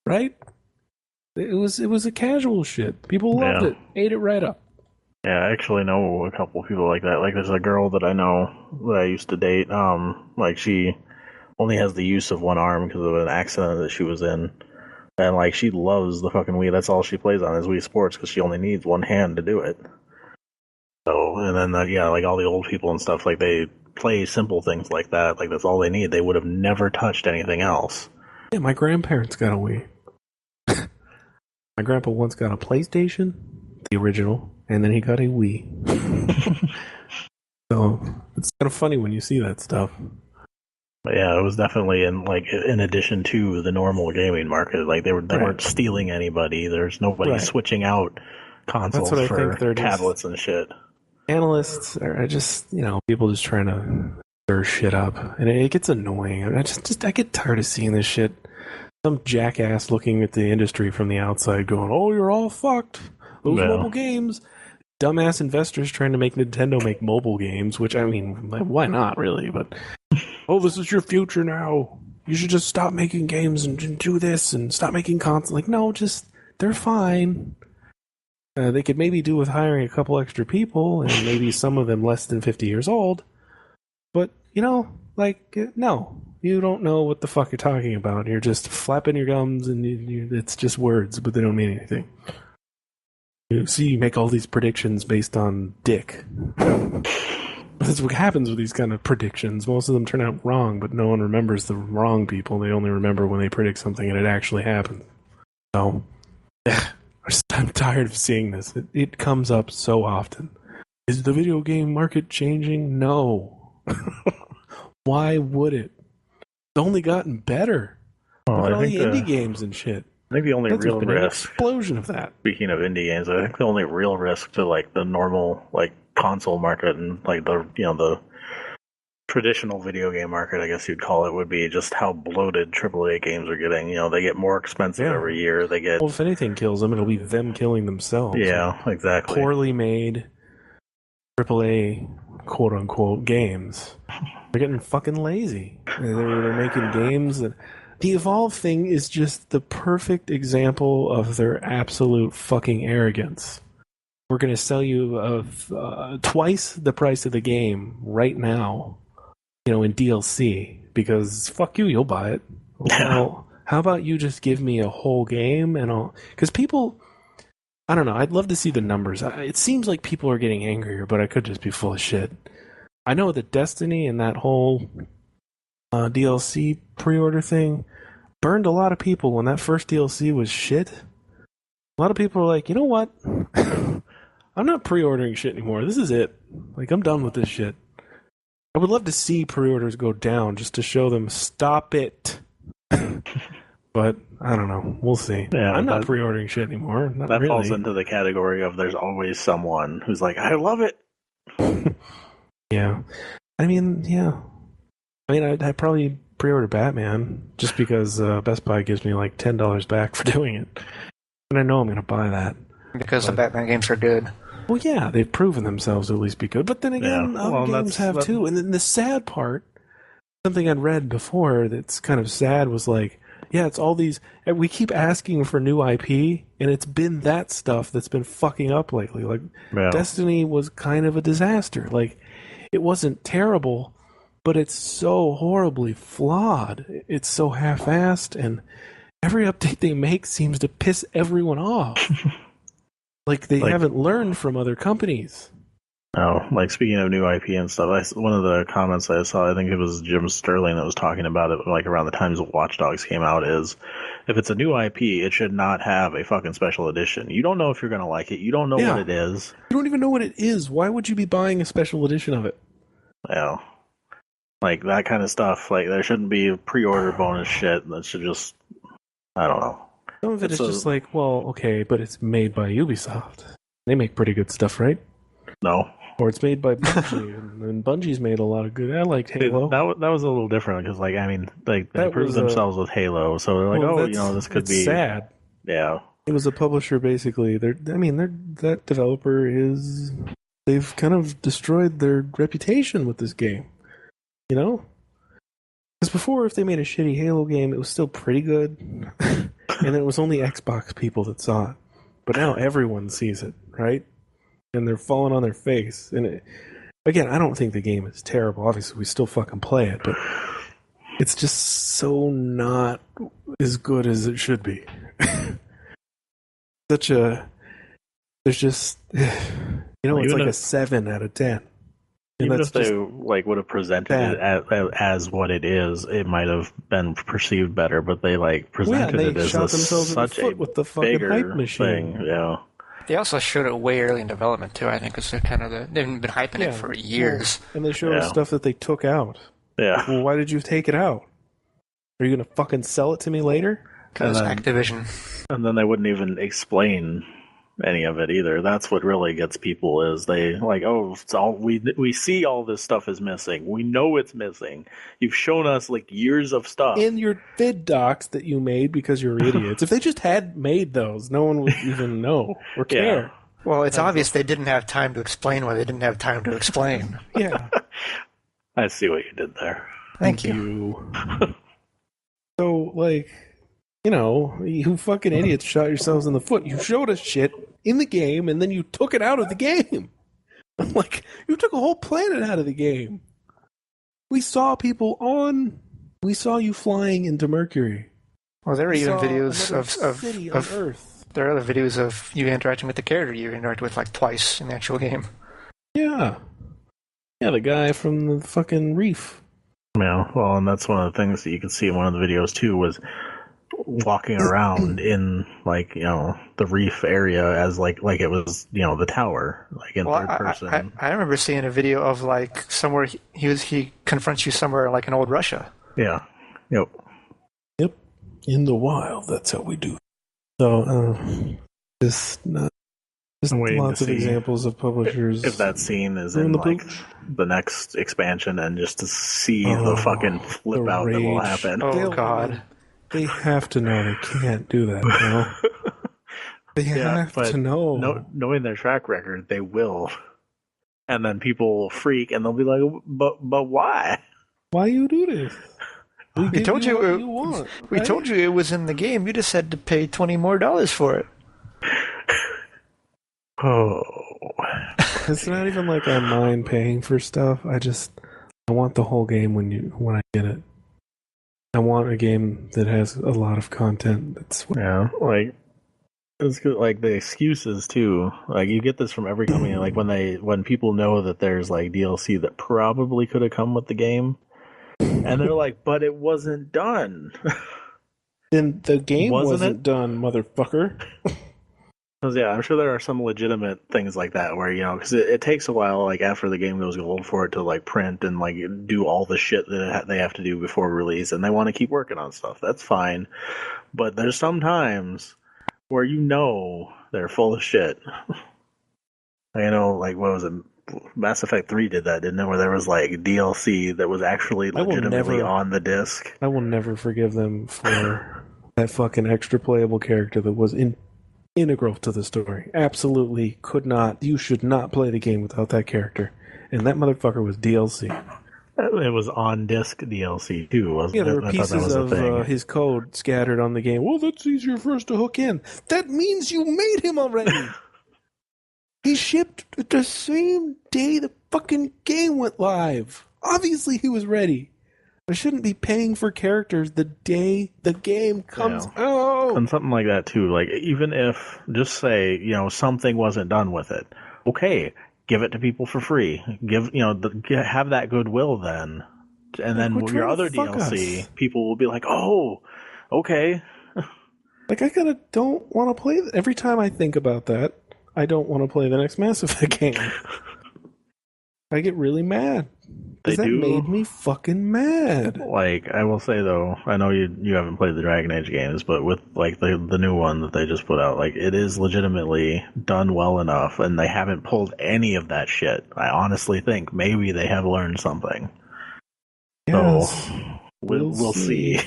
Right? It was a casual shit. People loved Yeah. it. Ate it right up. yeah, I actually know a couple of people like that. Like, there's a girl that I know that I used to date. Like, she only has the use of one arm because of an accident that she was in. And, like, she loves the fucking Wii. That's all she plays on is Wii Sports because she only needs one hand to do it. So, and then, yeah, like, all the old people and stuff, like, they play simple things like that. Like, that's all they need. They would have never touched anything else. Yeah, my grandparents got a Wii. My grandpa once got a PlayStation, the original, and then he got a Wii. So it's kind of funny when you see that stuff. But yeah, it was definitely in addition to the normal gaming market. Like, they weren't stealing anybody. There's nobody Right. switching out consoles What I for think they're just- tablets and shit. Analysts are just, people just trying to stir shit up, and it gets annoying. I get tired of seeing this shit. Some jackass looking at the industry from the outside going, "Oh, you're all fucked. Those Yeah. mobile games." Dumbass investors trying to make Nintendo make mobile games, which, I mean, like, why not, really? But, this is your future now. You should just stop making games and do this and stop making consoles. Like, no, just, they're fine. They could maybe do with hiring a couple extra people and maybe some of them less than 50 years old. But, no. You don't know what the fuck you're talking about. You're just flapping your gums and it's just words, but they don't mean anything. You make all these predictions based on dick. That's what happens with these kind of predictions. Most of them turn out wrong, but no one remembers the wrong people. They only remember when they predict something and it actually happens. So, I'm tired of seeing this. It comes up so often. Is the video game market changing? No. Why would it? It's only gotten better. Well, Look at I all the think indie games and shit. I think the only There's real been an risk, explosion of that. speaking of indie games, I think the only real risk to like the normal like console market and like the traditional video game market, I guess you'd call it, would be just how bloated AAA games are getting. They get more expensive Yeah. every year. They get Well, if anything kills them, it'll be them killing themselves. yeah, exactly. Poorly made AAA quote-unquote games. They're getting fucking lazy. They're making games that... The Evolve thing is just the perfect example of their absolute fucking arrogance. We're going to sell you twice the price of the game right now, in DLC, because fuck you, you'll buy it. Well, how about you just give me a whole game and all? Because people... I don't know. I'd love to see the numbers. It seems like people are getting angrier, but I could just be full of shit. I know that Destiny and that whole DLC pre-order thing burned a lot of people when that first DLC was shit. A lot of people are like, you know what? I'm not pre-ordering shit anymore. This is it. Like, I'm done with this shit. I would love to see pre-orders go down just to show them, stop it. But, I don't know. We'll see. Yeah, I'm not pre-ordering shit anymore. Not that really. falls into the category of there's always someone who's like, I love it. Yeah. I mean, yeah. I mean, I'd probably pre-order Batman just because Best Buy gives me like $10 back for doing it. And I know I'm going to buy that. Because the Batman games are good. Well, yeah, they've proven themselves to at least be good. But then again, other games have too. And then the sad part, something I'd read before that's kind of sad was like, yeah, it's all these... We keep asking for new IP, and it's been that stuff that's been fucking up lately. Like, Destiny was kind of a disaster. Like, it wasn't terrible, but it's so horribly flawed. It's so half-assed, and every update they make seems to piss everyone off. Like they haven't learned from other companies. Oh, like speaking of new IP and stuff, one of the comments I saw, I think it was Jim Sterling that was talking about it, like around the times Watch Dogs came out, is if it's a new IP, it should not have a fucking special edition. You don't know if you're going to like it. You don't know what it is. You don't even know what it is. Why would you be buying a special edition of it? Yeah. Like that kind of stuff. Like there shouldn't be pre-order bonus shit. That should just, I don't know. Some of it is just like, well, okay, but it's made by Ubisoft. They make pretty good stuff, right? No. Or it's made by Bungie, and Bungie's made a lot of good. I liked Halo. That was a little different because, like, I mean, they proved themselves with Halo, so they're like, this could be sad. Yeah, it was a publisher basically. That developer is. They've kind of destroyed their reputation with this game. You know, because before, if they made a shitty Halo game, it was still pretty good, and it was only Xbox people that saw it. But now everyone sees it, right? And they're falling on their face. And again, I don't think the game is terrible. Obviously, we still fucking play it, but it's just so not as good as it should be. There's just, it's like a 7 out of 10. And even if they would have presented it as what it is, it might have been perceived better. But they presented it as such a with the fucking hype machine. Thing. Yeah. They also showed it way early in development too. I think it's kind of they've been hyping it for years. Yeah. And they showed us stuff that they took out. Yeah. Well, why did you take it out? Are you gonna fucking sell it to me later? Because Activision. And then they wouldn't even explain any of it either. That's what really gets people is they it's all we see all this stuff is missing. We know it's missing. You've shown us years of stuff in your vid docs that you made because you're idiots. If they just had made those, no one would even know or care. Yeah. Well, it's obvious they didn't have time to explain why they didn't have time to explain. Yeah. I see what you did there. Thank you. So, you fucking idiots shot yourselves in the foot. You showed us shit in the game, and then you took it out of the game. I'm like, you took a whole planet out of the game. We saw we saw you flying into Mercury. Well, there are even videos of Earth. There are other videos of you interacting with the character you interacted with twice in the actual game. Yeah. Yeah, the guy from the fucking reef. Yeah, well, and that's one of the things that you can see in one of the videos, too, was walking around in the reef area as like it was the tower in third person. I remember seeing a video of somewhere he confronts you somewhere in old Russia. Yeah. Yep. In the wild, that's how we do. So just lots of examples of publishers. If that scene is in the next expansion, and just to see the fucking flip out that will happen. Oh God. They have to know they can't do that now. They have to know. Knowing their track record, they will. And then people will freak, and they'll be like, but why? Why you do this? We told you what you want. We told you it was in the game. You just had to pay $20 more for it. Oh. It's not even like I mind paying for stuff. I want the whole game when I get it. I want a game that has a lot of content. It's good, like the excuses too. Like you get this from every company. Like when people know that there's like DLC that probably could have come with the game, and they're like, "But it wasn't done." Then the game Wasn't wasn't it? done, motherfucker. Because yeah, I'm sure there are some legitimate things like that where because it takes a while, like after the game goes gold, for it to like print and like do all the shit that they have to do before release, and they want to keep working on stuff. That's fine, but there's some times where they're full of shit. Like what was it? Mass Effect 3 did that, didn't it? Where there was like DLC that was actually legitimately on the disc. I will never forgive them for that fucking extra playable character that was integral to the story. Absolutely could not. You should not play the game without that character. And that motherfucker was DLC. It was on disc DLC too, wasn't it? Yeah, there were pieces of his code scattered on the game. Well, that's easier for us to hook in. That means you made him already. He shipped the same day the fucking game went live. Obviously, he was ready. I shouldn't be paying for characters the day the game comes out. And something like that too. Like even if, just say, something wasn't done with it. Okay, give it to people for free. Have that goodwill then, and then your other DLC, people will be like, oh, okay. Like I don't want to play. Every time I think about that, I don't want to play the next Mass Effect game. I get really mad. That made me fucking mad. Like, I will say though, I know you haven't played the Dragon Age games, but with like the new one that they just put out, like it is legitimately done well enough, and they haven't pulled any of that shit. I honestly think maybe they have learned something. Yes. So we'll see.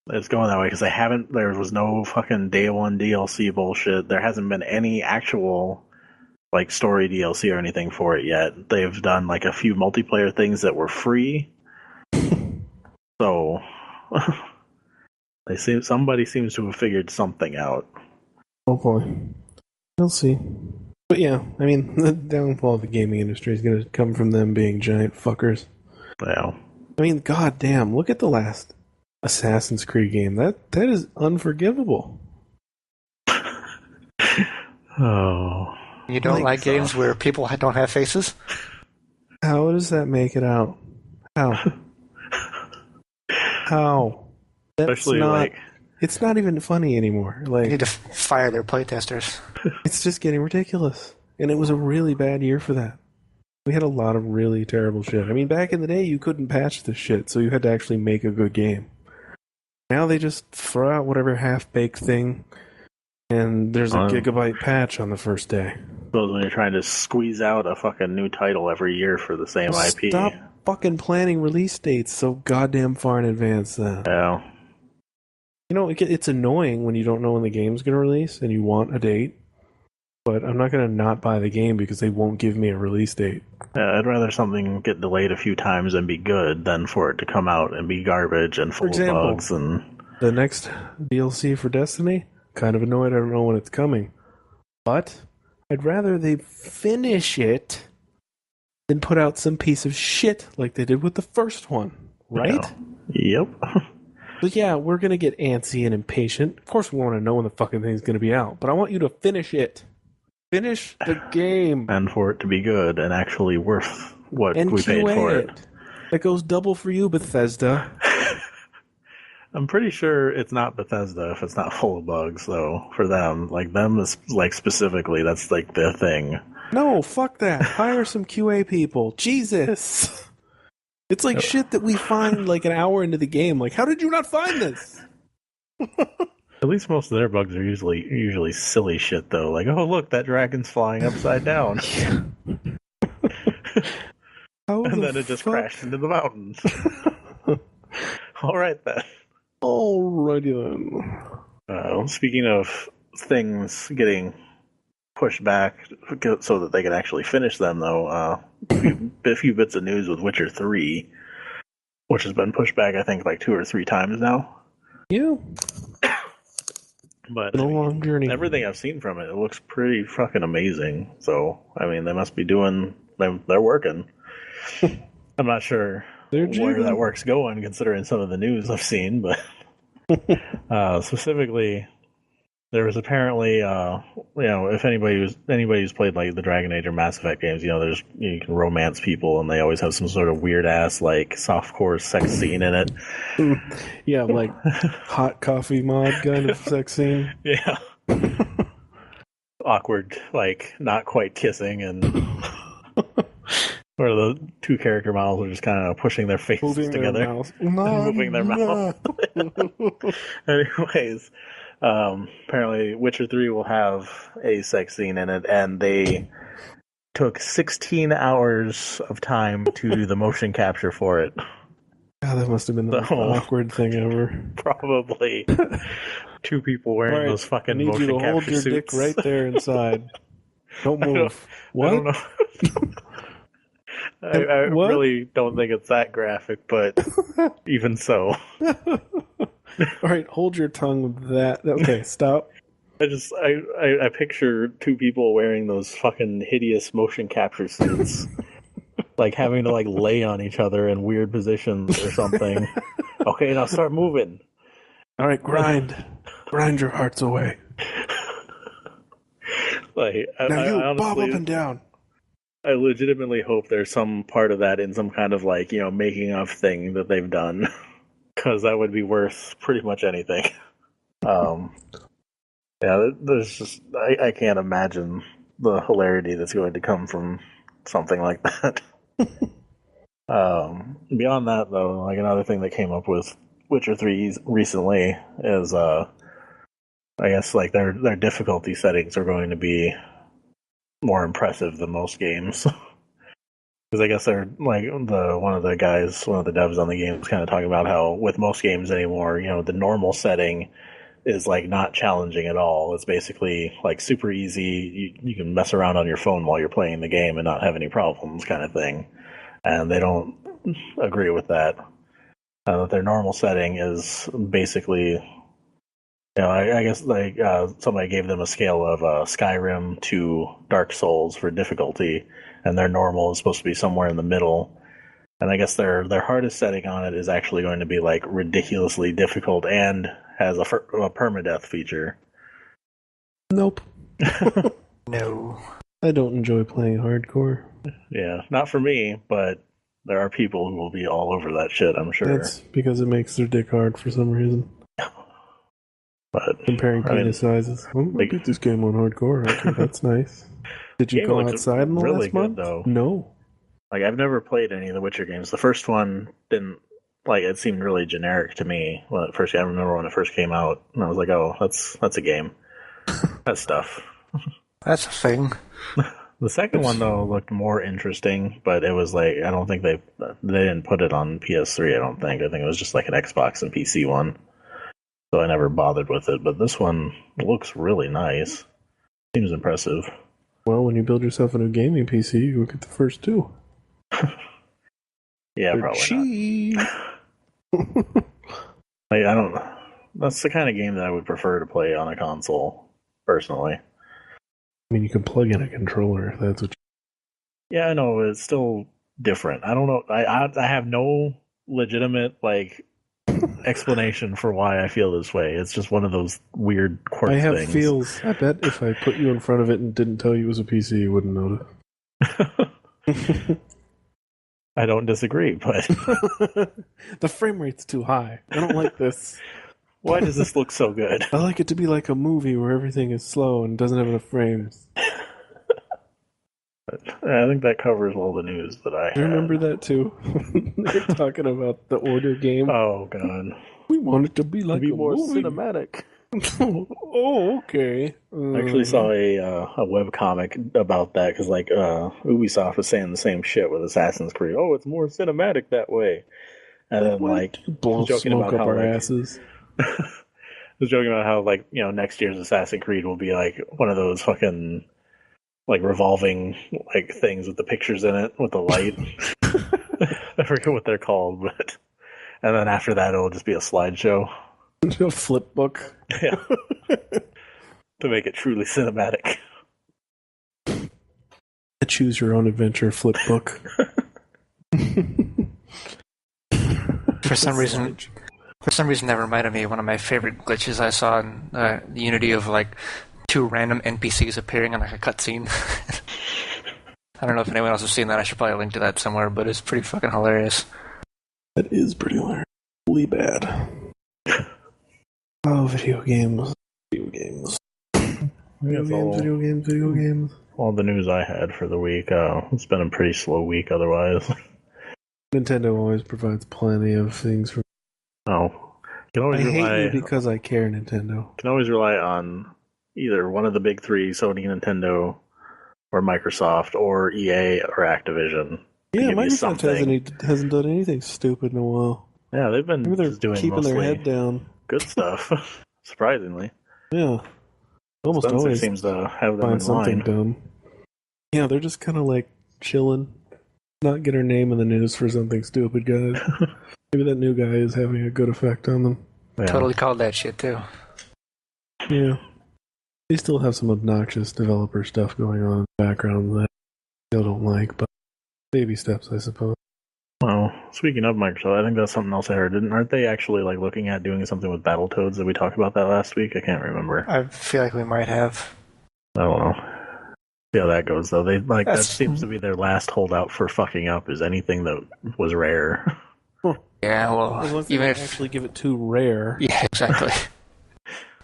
It's going that way because there was no fucking day one DLC bullshit. There hasn't been any actual like story DLC or anything for it yet. They've done like a few multiplayer things that were free. So somebody seems to have figured something out. Oh boy. We'll see. But yeah, I mean, the downfall of the gaming industry is going to come from them being giant fuckers. Yeah. I mean, goddamn, look at the last Assassin's Creed game. That is unforgivable. Oh. You don't like games where people don't have faces? How does that make it out? How? Especially it's not even funny anymore. Like, you need to fire their playtesters. It's just getting ridiculous. And it was a really bad year for that. We had a lot of really terrible shit. I mean, back in the day, you couldn't patch this shit, so you had to actually make a good game. Now they just throw out whatever half-baked thing, and there's a gigabyte patch on the first day. When you're trying to squeeze out a fucking new title every year for the same IP. Stop fucking planning release dates so goddamn far in advance then. Yeah. It's annoying when you don't know when the game's going to release and you want a date, but I'm not going to not buy the game because they won't give me a release date. Yeah, I'd rather something get delayed a few times and be good than for it to come out and be garbage and full of bugs. And the next DLC for Destiny, kind of annoyed I don't know when it's coming. But I'd rather they finish it than put out some piece of shit like they did with the first one, right? Yeah. Yep. But yeah, we're going to get antsy and impatient. Of course we want to know when the fucking thing's going to be out, but I want you to finish it. Finish the game. And for it to be good and actually worth what and we paid for it. That goes double for you, Bethesda. I'm pretty sure it's not Bethesda if it's not full of bugs, though, for them. Specifically, that's like their thing. No, fuck that. Hire some QA people. Jesus. It's like shit that we find like an hour into the game. Like, how did you not find this? At least most of their bugs are usually silly shit, though. Like, oh, look, that dragon's flying upside down. And then it just crashed into the mountains. All right, then. Alrighty then. Speaking of things getting pushed back so that they can actually finish them, though, a few bits of news with Witcher 3, which has been pushed back, I think, like 2 or 3 times now. Yeah. But a long journey. Everything I've seen from it looks pretty fucking amazing. So, I mean, they must be they're working. I'm not sure where that work's going, considering some of the news I've seen, but specifically, There was apparently, if anybody who's played like the Dragon Age or Mass Effect games, there's you can romance people, and they always have some sort of weird ass like softcore sex scene in it. Yeah, like hot coffee mod kind of sex scene. Yeah, awkward, like not quite kissing, and where the two character models are just kind of pushing their faces Moving together, their mouth. moving their mouth. Anyways. Apparently Witcher 3 will have a sex scene in it, and they took 16 hours of time to do the motion capture for it. God, that must have been the most awkward thing ever. Probably. Two people wearing those fucking motion capture suits. I need you to hold your dick right there inside. Don't move. I don't know. I really don't think it's that graphic, but even so. All right, hold your tongue with that. Okay, stop. I picture two people wearing those fucking hideous motion capture suits, like having to like lay on each other in weird positions or something. Okay, now start moving. All right, grind your hearts away. Like now you honestly, bob up and down. I legitimately hope there's some part of that in some kind of like making of thing that they've done. Because that would be worth pretty much anything. There's just I can't imagine the hilarity that's going to come from something like that. Beyond that, though, like another thing that came up with Witcher 3 recently is, I guess like their difficulty settings are going to be more impressive than most games. Because I guess they're like one of the devs on the game was kind of talking about how with most games anymore, the normal setting is like not challenging at all. It's basically like super easy. You can mess around on your phone while you're playing the game and not have any problems, kind of thing. And they don't agree with that. Their normal setting is basically, I guess like somebody gave them a scale of Skyrim to Dark Souls for difficulty. And their normal is supposed to be somewhere in the middle. And I guess their hardest setting on it is actually going to be like ridiculously difficult and has a permadeath feature. Nope. No. I don't enjoy playing hardcore. Yeah, not for me, but there are people who will be all over that shit, I'm sure. That's because it makes their dick hard for some reason. But comparing penis sizes. I beat this game on hardcore. Okay, that's nice. Did you go outside in the last month? Though. No. Like, I've never played any of the Witcher games. The first one didn't, like, it seemed really generic to me. I remember when it first came out, and I was like, oh, that's a game. That's stuff. That's a thing. The second one, though, looked more interesting, but it was like, I don't think they didn't put it on PS3, I don't think. I think it was just like an Xbox and PC one. So I never bothered with it, but this one looks really nice. Seems impressive. Well, when you build yourself a new gaming PC, you will get the first two. Yeah, probably cheap. I don't. That's the kind of game that I would prefer to play on a console, personally. I mean, you can plug in a controller if that's what. Yeah, I know, but it's still different. I don't know. I have no legitimate explanation for why I feel this way. It's just one of those weird quirk things. I have feels. I bet if I put you in front of it and didn't tell you it was a PC, you wouldn't notice. I don't disagree, but the frame rate's too high. I don't like this. Why does this look so good? I like it to be like a movie where everything is slow and doesn't have enough frames. I think that covers all the news that I had. I remember that too. They're talking about the Order game. Oh, God. We want it to be like a more movie. cinematic. Oh, okay. I actually saw a webcomic about that, because Ubisoft was saying the same shit with Assassin's Creed. Oh, it's more cinematic that way. And then, blow smoke up our asses. I was joking about how, next year's Assassin's Creed will be one of those fucking revolving things with the pictures in it with the light. I forget what they're called, but and then after that it'll just be a slideshow. A flip book. Yeah. To make it truly cinematic. A choose your own adventure flip book. For some reason For some reason, that reminded me of one of my favorite glitches I saw in the Unity of like two random NPCs appearing in like a cutscene. I don't know if anyone else has seen that. I should probably link to that somewhere, but it's pretty fucking hilarious. That is pretty hilarious. Really bad. Oh, video games. Video games. Video games. All the news I had for the week. It's been a pretty slow week otherwise. Nintendo always provides plenty of things for. Oh, can always I rely. hate you because I care, Nintendo. Can always rely on either one of the big three: Sony, Nintendo, or Microsoft, or EA, or Activision. Yeah, Microsoft hasn't done anything stupid in a while. Yeah, they've been Maybe they're doing keeping their head down. Good stuff. Surprisingly, yeah. Almost Spencer always seems to have them find in something line. dumb. Yeah, they're just kind of like chilling, not get our name in the news for something stupid, guys. Maybe that new guy is having a good effect on them. Yeah. Totally called that shit too. Yeah. They still have some obnoxious developer stuff going on in the background that I still don't like, but baby steps, I suppose. Well, speaking of Microsoft, I think that's something else I heard. Aren't they actually like looking at doing something with Battletoads? Did we talk about that last week? I can't remember. I feel like we might have. I don't know. See how that goes, though. They like that seems to be their last holdout for fucking up. Is anything that was rare. Yeah, well, Unless they even if actually give it too rare. yeah, exactly.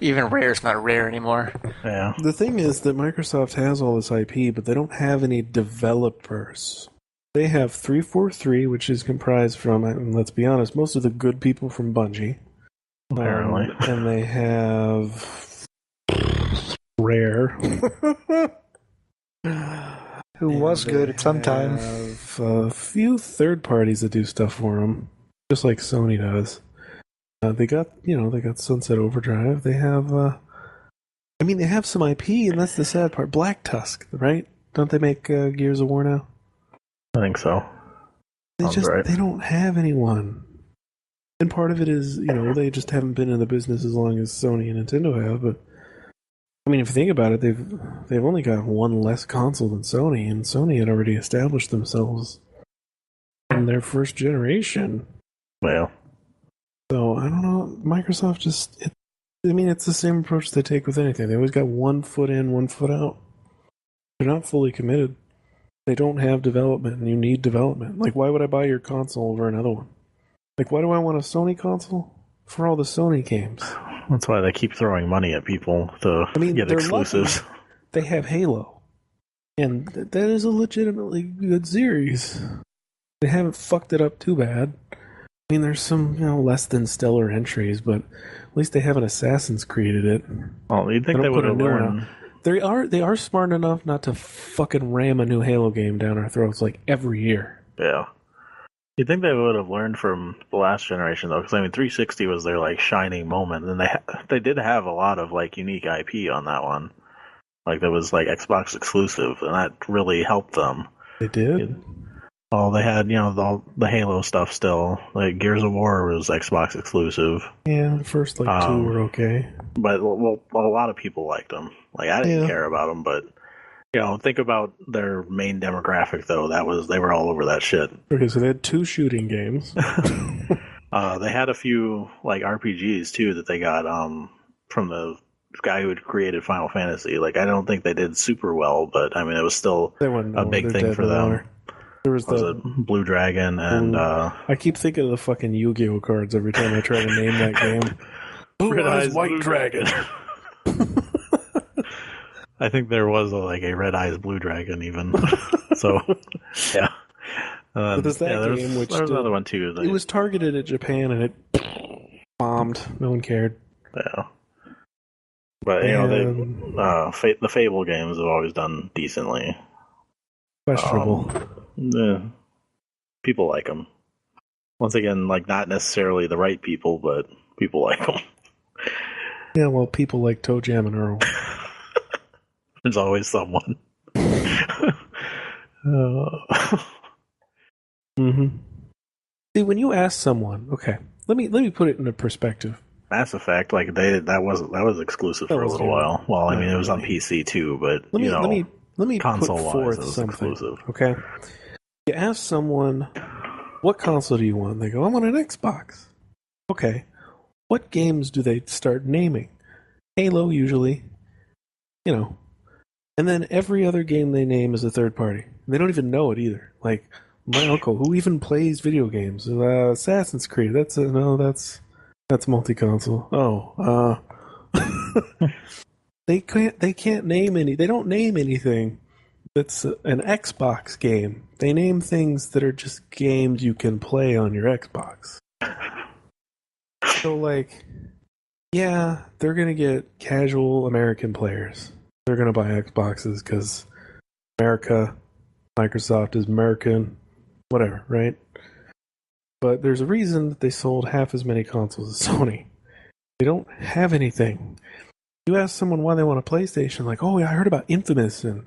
Even rare is not rare anymore. Yeah. The thing is that Microsoft has all this IP, but they don't have any developers. They have 343, which is comprised from, and let's be honest, most of the good people from Bungie. Apparently. And they have Rare. Who was good at some time. Have a few third parties that do stuff for them, just like Sony does. They got Sunset Overdrive. They have, they have some IP, and that's the sad part. Black Tusk, right? Don't they make Gears of War now? I think so. They don't have anyone. And part of it is, they just haven't been in the business as long as Sony and Nintendo have, but I mean, if you think about it, they've only got one less console than Sony, and Sony had already established themselves in their first generation. Well. So, I don't know, Microsoft it's the same approach they take with anything. They always got 1 foot in, 1 foot out. They're not fully committed. They don't have development, and you need development. Like, why would I buy your console over another one? Like, why do I want a Sony console? For all the Sony games. That's why they keep throwing money at people to get exclusives. Lucky. They have Halo. And that is a legitimately good series. They haven't fucked it up too bad. I mean, there's some, less than stellar entries, but at least they haven't Assassin's Creeded it. Oh, you'd think they would have learned. They are smart enough not to fucking ram a new Halo game down our throats like every year. Yeah. You'd think they would have learned from the last generation, though, because 360 was their like shining moment, and they did have a lot of like unique IP on that one. Like there was like Xbox exclusive, and that really helped them. They did. Oh, they had the Halo stuff still. Like Gears of War was Xbox exclusive. Yeah, the first 2 were okay, but a lot of people liked them. Like I didn't care about them, but. Think about their main demographic, though. They were all over that shit. Okay, so they had 2 shooting games. They had a few like RPGs too that they got from the guy who had created Final Fantasy. Like I don't think they did super well, but I mean it was still a big thing for them. There was Blue Dragon and I keep thinking of the fucking Yu-Gi-Oh cards every time I try to name that game. Red Eyes White Dragon. I think there was a Red Eyes Blue Dragon even. So, yeah. But there's that game, which there was another one too. It was targeted at Japan and it bombed. No one cared. Yeah. But the Fable games have always done decently. Questionable. Yeah. People like them. Once again, not necessarily the right people, but people like them. Yeah, well, people like Toe Jam and Earl. There's always someone. See, when you ask someone, okay, let me put it into perspective. Mass Effect, that was exclusive for a little while. Well, I mean, it was on PC too, but let me console put forth wise, it was something. exclusive. Okay, you ask someone, what console do you want? They go, I want an Xbox. Okay, what games do they start naming? Halo, usually. And then every other game they name is a third party. They don't even know it either. Like, my uncle, who even plays video games, Assassin's Creed, that's multi-console. Oh, they can't name any. They don't name anything that's an Xbox game. They name things that are just games you can play on your Xbox. So, like, yeah, they're gonna get casual American players. They're gonna buy Xboxes because America, Microsoft is American, whatever, right? But there's a reason that they sold half as many consoles as Sony. They don't have anything. You ask someone why they want a PlayStation, like, oh, yeah, I heard about Infamous and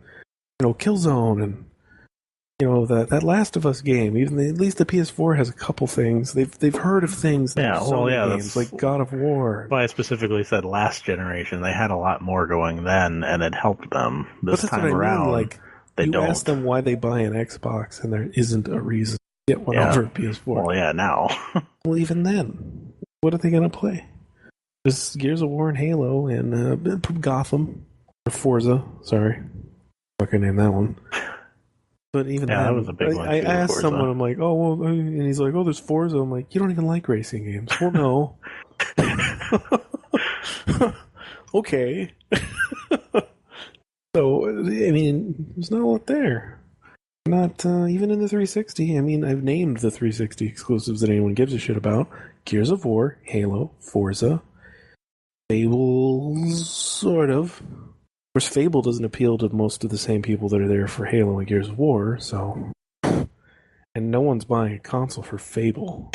Killzone and that Last of Us game. Even at least the PS4 has a couple things. They've heard of things. That games like God of War. Why I specifically said last generation. They had a lot more going then, and it helped them this time around. Mean. Like, you ask them why they buy an Xbox, and there isn't a reason to get one over a PS4. Well, yeah, now. Well, even then, what are they going to play? Just Gears of War and Halo and Gotham or Forza. Sorry, fucking name that one. But even that was a big one. I asked someone, I'm like, oh, well, and he's like, oh, there's Forza. I'm like, you don't even like racing games. Well, no. Okay. So, I mean, there's not a lot there. Not even in the 360. I mean, I've named the 360 exclusives that anyone gives a shit about. Gears of War, Halo, Forza, Fable, sort of. Of course, Fable doesn't appeal to most of the same people that are there for Halo and Gears of War, so... And no one's buying a console for Fable.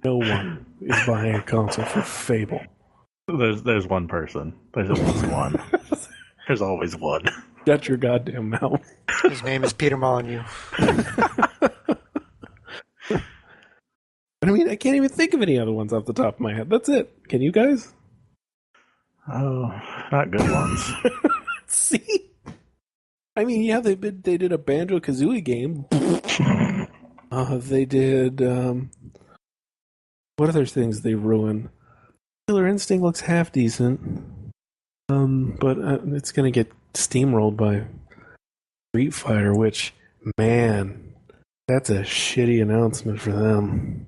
No one is buying a console for Fable. There's one person. There's always one. There's always one. Shut your goddamn mouth. His name is Peter Molyneux. I mean, I can't even think of any other ones off the top of my head. That's it. Can you guys? Oh, not good ones. See? I mean, yeah, they did a Banjo-Kazooie game. They did... what other things they ruined? Killer Instinct looks half decent. But it's going to get steamrolled by Street Fighter, which, man, that's a shitty announcement for them.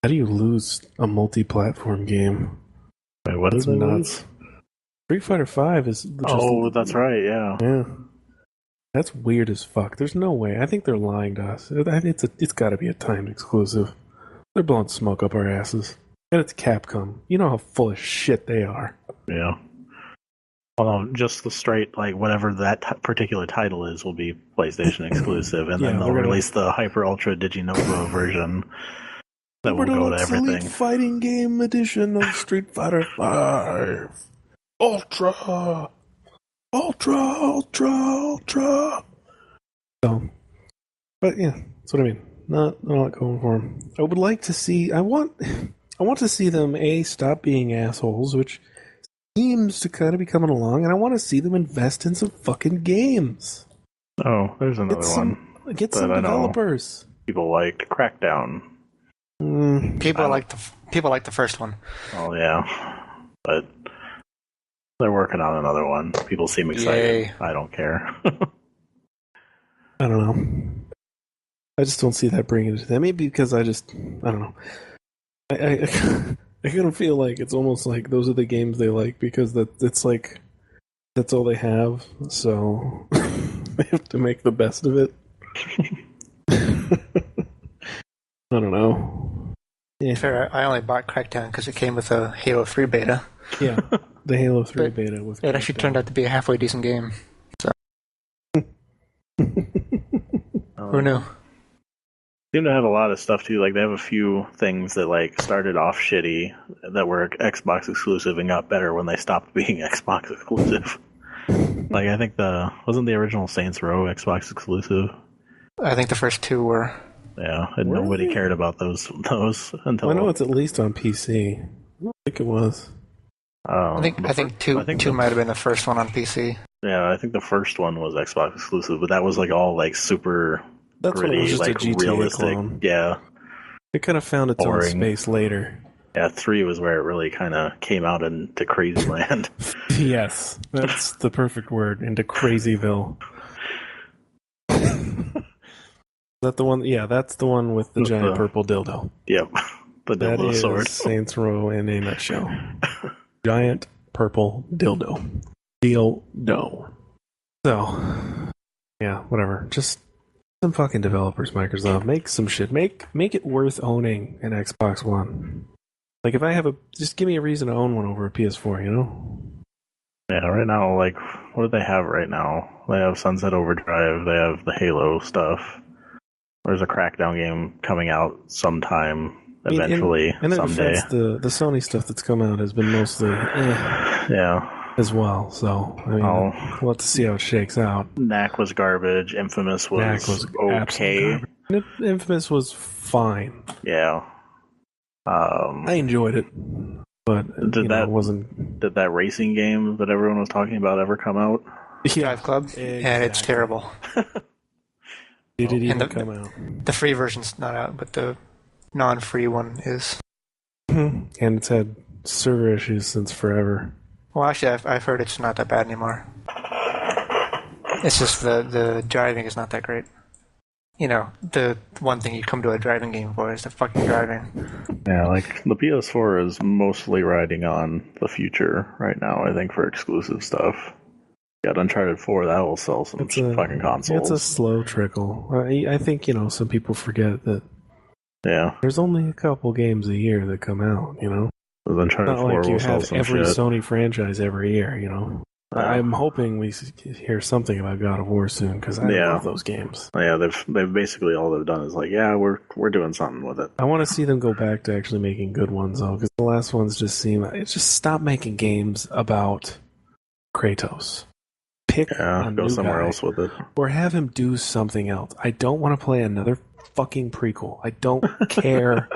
How do you lose a multi-platform game? Wait, what is nuts? Street Fighter 5 is... that's right, yeah. Yeah. That's weird as fuck. There's no way. I think they're lying to us. It's got to be a timed exclusive. They're blowing smoke up our asses. And it's Capcom. You know how full of shit they are. Yeah. Although just the straight, like, whatever that particular title is will be PlayStation exclusive, and then they'll release the Hyper Ultra Diginova version that will go to everything. Fighting game edition of Street Fighter 5. Ultra! So, but yeah, that's what I mean. Not a lot going for them. I would like to see... I want to see them, stop being assholes, which seems to kind of be coming along, and I want to see them invest in some fucking games. Oh, there's another one. Get some developers. People liked Crackdown. People like the first one. Oh yeah, but they're working on another one. People seem excited. Yay. I don't care. I don't know. I just don't see that bringing it to them. Maybe because I don't know. I kind of feel like it's almost like those are the games they like because it's like that's all they have, so they have to make the best of it. I don't know. Yeah. Fair, I only bought Crackdown because it came with a Halo 3 beta. Yeah, the Halo 3 beta with it actually turned out to be a halfway decent game. So who knew? Seem to have a lot of stuff too. Like they have a few things that like started off shitty that were Xbox exclusive and got better when they stopped being Xbox exclusive. Like I think wasn't the original Saints Row Xbox exclusive? I think the first two were. Yeah, and nobody cared about those until. I know it's at least on PC. I don't think it was. I think two might have been the first one on PC. Yeah, I think the first one was Xbox exclusive, but that was like all like super. That's gritty, when it was just like a GTA realistic clone. Yeah. It kind of found its own space later. Yeah, 3 was where it really kind of came out into crazy land. Yes, that's the perfect word. Into Crazyville. Is that the one? Yeah, that's the one with the giant purple dildo. Yep, the That dildo is sword. Saints Row in a nutshell. Giant purple dildo. Dildo. So, yeah, whatever. Just some fucking developers, Microsoft. Make some shit. Make it worth owning an Xbox One. Like, if I have just give me a reason to own one over a PS4, you know? Yeah, right now, like, what do they have right now? They have Sunset Overdrive, they have the Halo stuff. There's a Crackdown game coming out sometime, eventually, in someday. Defense, the Sony stuff that's come out has been mostly Yeah. as well. So, I mean, we'll have to see how it shakes out. Knack was garbage. Infamous was okay. Infamous was fine. Yeah. I enjoyed it, but it wasn't. Did that racing game that everyone was talking about ever come out? Drive Club, exactly. and it's terrible. Did it even come out? The free version's not out, but the non-free one is. And it's had server issues since forever. Well, actually, I've heard it's not that bad anymore. It's just the driving is not that great. You know, the one thing you come to a driving game for is the fucking driving. Yeah, like, the PS4 is mostly riding on the future right now, I think, for exclusive stuff. Got Uncharted 4, that will sell some fucking consoles. It's a slow trickle. I think, some people forget that there's only a couple games a year that come out, Uncharted 4 like you will sell have some every shit. Sony franchise every year, I'm hoping we hear something about God of War soon, because I love those games. Yeah, they've basically all they've done is like, we're doing something with it. I want to see them go back to actually making good ones, though, because the last ones just stop making games about Kratos. Pick go somewhere else with it. Or have him do something else. I don't want to play another fucking prequel. I don't care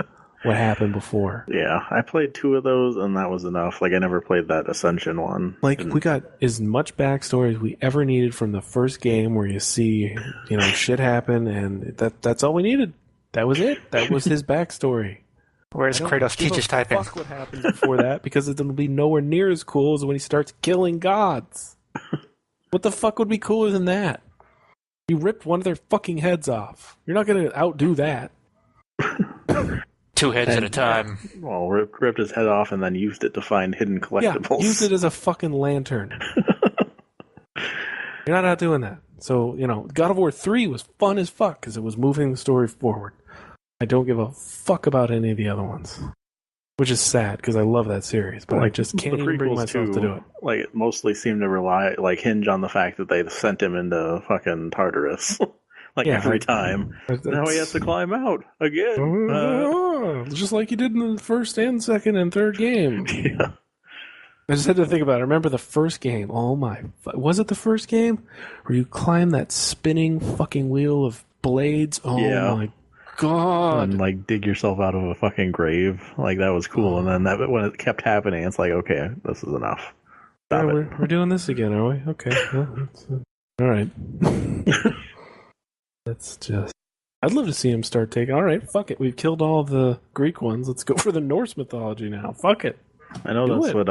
what happened before. Yeah, I played 2 of those, and that was enough. Like, I never played that Ascension one. Like, we got as much backstory as we ever needed from the first game, where you see, shit happen, and that's all we needed. That was it. That was his backstory. Whereas Kratos teaches typing. Fuck what happened before that, because it'll be nowhere near as cool as when he starts killing gods. What the fuck would be cooler than that? You ripped one of their fucking heads off. You're not going to outdo that. 2 heads at a time. Well, ripped his head off and then used it to find hidden collectibles. Yeah, used it as a fucking lantern. You're not outdoing that. So, God of War 3 was fun as fuck because it was moving the story forward. I don't give a fuck about any of the other ones. Which is sad, because I love that series, but I just can't even bring myself to do it. Like, it mostly seem to hinge on the fact that they sent him into fucking Tartarus. Every time. Now he has to climb out again. Just like you did in the first and second and third game. Yeah. I just had to think about it. I remember the first game. Oh my... Was it the first game? Where you climb that spinning fucking wheel of blades? Oh my God. And dig yourself out of a fucking grave. That was cool. And then when it kept happening, it's like, okay, this is enough. Stop it. We're doing this again, are we? Okay. Well, all right. That's just... I'd love to see him start taking... All right, fuck it. We've killed all the Greek ones. Let's go for the Norse mythology now. Fuck it. I know that's what,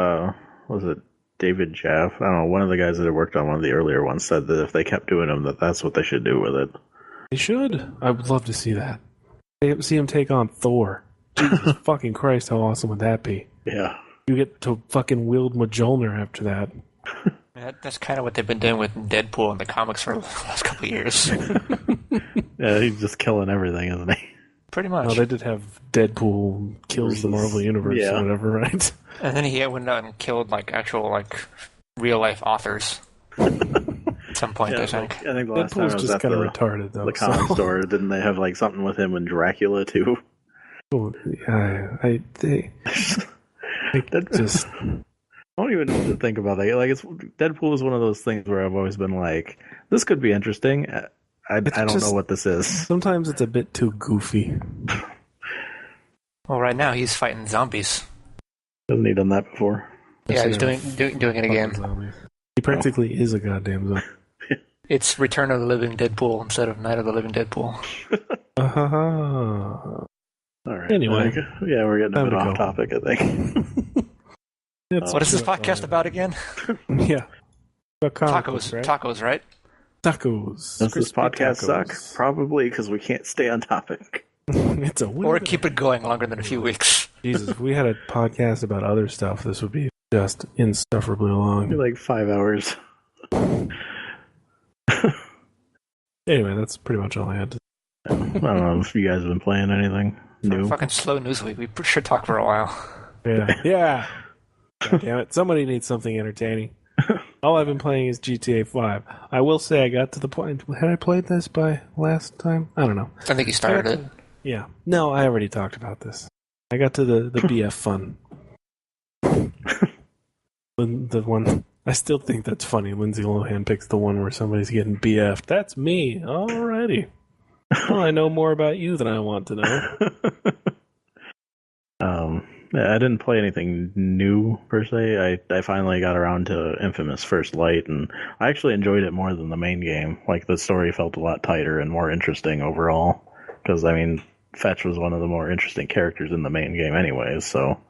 was it David Jaff? I don't know, one of the guys that had worked on one of the earlier ones said that if they kept doing them, that's what they should do with it. They should. I would love to see that. See him take on Thor. Jesus fucking Christ, how awesome would that be? Yeah. You get to fucking wield Mjolnir after that. That's kind of what they've been doing with Deadpool in the comics for the last couple of years. Yeah, he's just killing everything, isn't he? Pretty much. Well, they did have Deadpool kills the Marvel Universe or whatever, right? And then he went out and killed actual real-life authors. At some point, I think. I think the last time I was just at kind of retarded, though. The comic store, didn't they have something with him and Dracula too? Oh, I just I don't even know what to think about that. Deadpool is one of those things where I've always been like, this could be interesting. I don't know what this is. Sometimes it's a bit too goofy. Well, right now he's fighting zombies. Hasn't he done that before? Yeah, he's doing it again. Zombies. He practically is a goddamn zombie. It's Return of the Living Deadpool instead of Night of the Living Deadpool. All right. Anyway. Yeah, we're getting a Time bit to off go. topic, I think. What is this podcast about again? Yeah. About comic books, Tacos. right? Tacos, right? Tacos. Does this Crispy podcast tacos. suck? Probably, because we can't stay on topic. It's a weird. Or keep it going longer than a few weeks. Jesus, if we had a podcast about other stuff, this would be just insufferably long. Like 5 hours. Anyway, that's pretty much all I had to I don't know if you guys have been playing anything new. Fucking slow news week. We should talk for a while. say. Yeah. God damn it. Somebody needs something entertaining. All I've been playing is GTA 5. I will say I got to the point. Had I played this by last time? I don't know. I think you started it. Yeah. No, I already talked about this. I got to the BF fun. The one. I still think that's funny. Lindsay Lohan picks the one where somebody's getting BF'd. That's me. Alrighty. Well, I know more about you than I want to know. I didn't play anything new per se. I finally got around to Infamous First Light, and I actually enjoyed it more than the main game. Like, the story felt a lot tighter and more interesting overall. Because, I mean, Fetch was one of the more interesting characters in the main game anyways, so...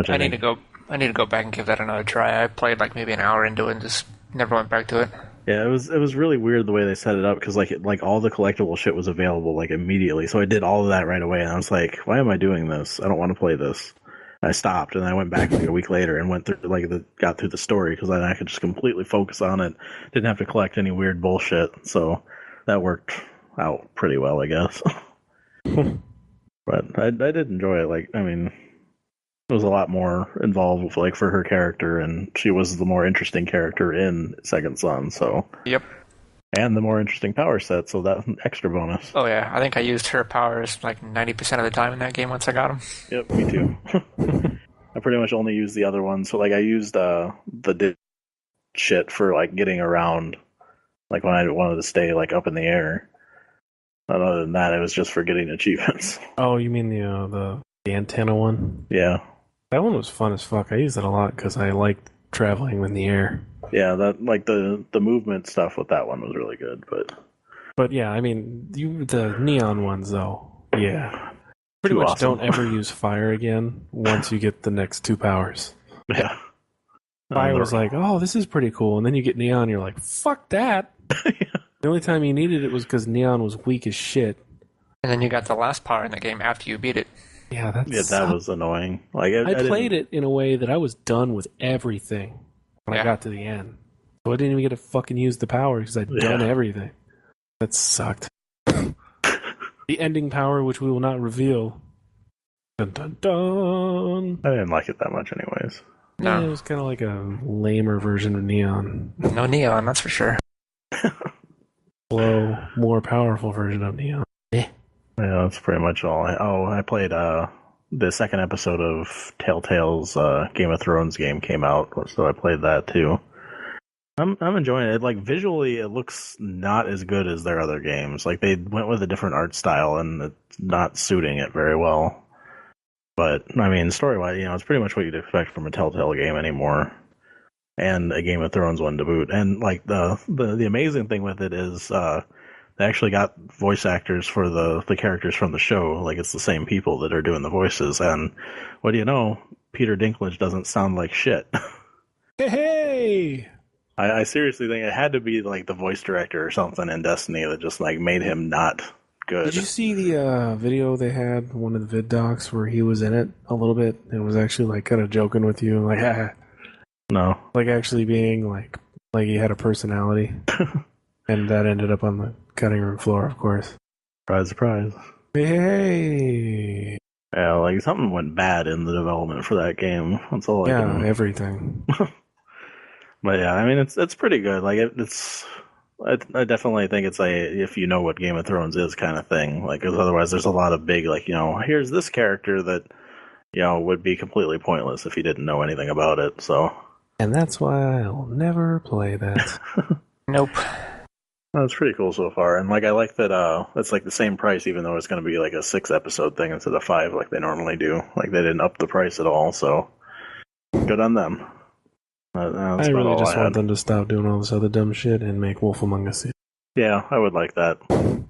I need to go back and give that another try. I played like maybe an hour into it and just never went back to it. Yeah, it was really weird the way they set it up, because like all the collectible shit was available like immediately. So I did all of that right away, and I was like, why am I doing this? I don't want to play this. I stopped, and I went back like a week later and went through got through the story, because then I could just completely focus on it. Didn't have to collect any weird bullshit. So that worked out pretty well, I guess. But I did enjoy it. Like, I mean, it was a lot more involved with, like, for her character, and she was the more interesting character in Second Son, so... Yep. And the more interesting power set, so that's an extra bonus. Oh yeah, I think I used her powers like 90% of the time in that game once I got them. Yep, me too. I pretty much only used the other one, so, like, I used the shit for, like, getting around, like, when I wanted to stay, like, up in the air. But other than that, it was just for getting achievements. Oh, you mean the antenna one? Yeah. That one was fun as fuck. I used it a lot because I liked traveling in the air. Yeah, that, like, the movement stuff with that one was really good, But yeah, I mean, the neon ones though, yeah, pretty Too much awesome. don't ever use fire again once you get the next two powers. Yeah. Fire was like, oh, this is pretty cool, and then you get neon, you're like, fuck that. The only time you needed it was because neon was weak as shit. And then you got the last power in the game after you beat it. Yeah, that was annoying. Like, I played it in a way that I was done with everything when I got to the end. So I didn't even get to fucking use the power because I'd done everything. That sucked. The ending power, which we will not reveal. Dun dun dun. I didn't like it that much anyways. No. Yeah, it was kind of like a lamer version of Neon. No neon, that's for sure. Slow, more powerful version of Neon. Yeah, that's pretty much all. I played the second episode of Telltale's Game of Thrones game came out, so I played that too. I'm enjoying it. Like, visually, it looks not as good as their other games. Like, they went with a different art style, and it's not suiting it very well. But I mean, story-wise, it's pretty much what you'd expect from a Telltale game anymore, and a Game of Thrones one to boot. And like the amazing thing with it is they actually got voice actors for the characters from the show. Like, it's the same people that are doing the voices. And what do you know? Peter Dinklage doesn't sound like shit. Hey! I seriously think it had to be like the voice director or something in Destiny that just like made him not good. Did you see the video they had, one of the vid docs, where he was in it a little bit and was actually like kind of joking with you, like, No. like actually being like he had a personality, and that ended up on the cutting room floor, of course. Surprise, surprise. Hey. Yeah, like something went bad in the development for that game. That's all I can... everything. But yeah, I mean, it's pretty good. Like, I definitely think it's like, if you know what Game of Thrones is kind of thing. Like, 'cause otherwise there's a lot of big, like, here's this character that, would be completely pointless if you didn't know anything about it, so. And that's why I'll never play that. Nope. That's pretty cool so far. And, like, I like that it's, like, the same price, even though it's going to be, like, a 6-episode thing instead of 5 like they normally do. Like, they didn't up the price at all, so good on them. I really just want them to stop doing all this other dumb shit and make Wolf Among Us. Yeah, I would like that. How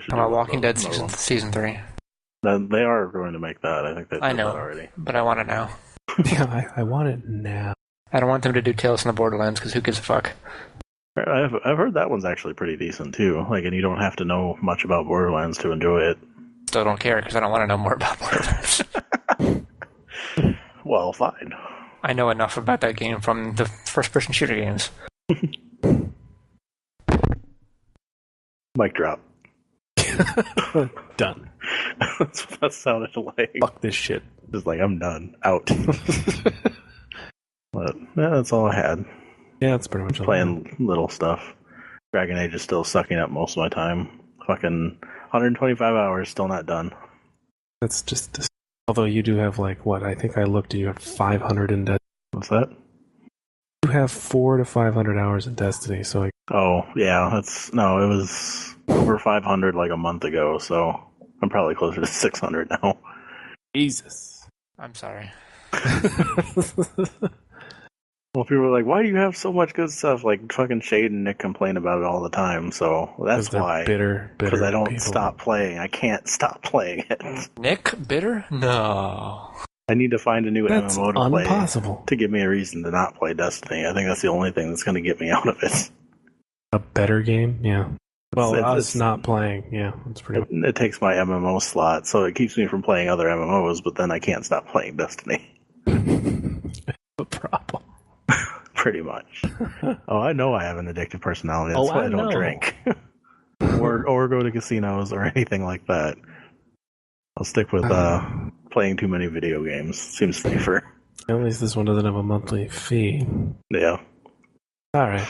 about Walking Dead season 3? They are going to make that. I think they I said know. that already. But I want it now. Yeah, I want it now. I don't want them to do Tales from the Borderlands because who gives a fuck? I've heard that one's actually pretty decent too. Like, and you don't have to know much about Borderlands to enjoy it. Still don't care because I don't want to know more about Borderlands. Well, fine. I know enough about that game from the first-person shooter games. Mic drop. Done. That's what that sounded like. Fuck this shit. Just like, I'm done. Out. But yeah, that's all I had. Yeah, that's pretty much all. Playing little stuff. Dragon Age is still sucking up most of my time. Fucking 125 hours, still not done. That's just. Although you do have like what? I think I looked. You have 500 in Destiny. What's that? You have 400 to 500 hours in Destiny. So Oh, yeah, it was over 500 like a month ago, so I'm probably closer to 600 now. Jesus. I'm sorry. Well, people are like, why do you have so much good stuff? Like, fucking Shade and Nick complain about it all the time, so that's why. Bitter. Because I don't people. stop playing. I can't stop playing it. Nick, bitter? No. I need to find a new That's MMO to play impossible. to give me a reason to not play Destiny. I think that's the only thing that's going to get me out of it. A better game? Yeah. Well, It's- us not playing. Yeah, that's pretty much. It takes my MMO slot, so it keeps me from playing other MMOs, but then I can't stop playing Destiny. a problem. Pretty much. Oh, I know I have an addictive personality. That's Oh, why I I don't know. drink. or go to casinos or anything like that. I'll stick with playing too many video games. Seems safer. At least this one doesn't have a monthly fee. Yeah. All right.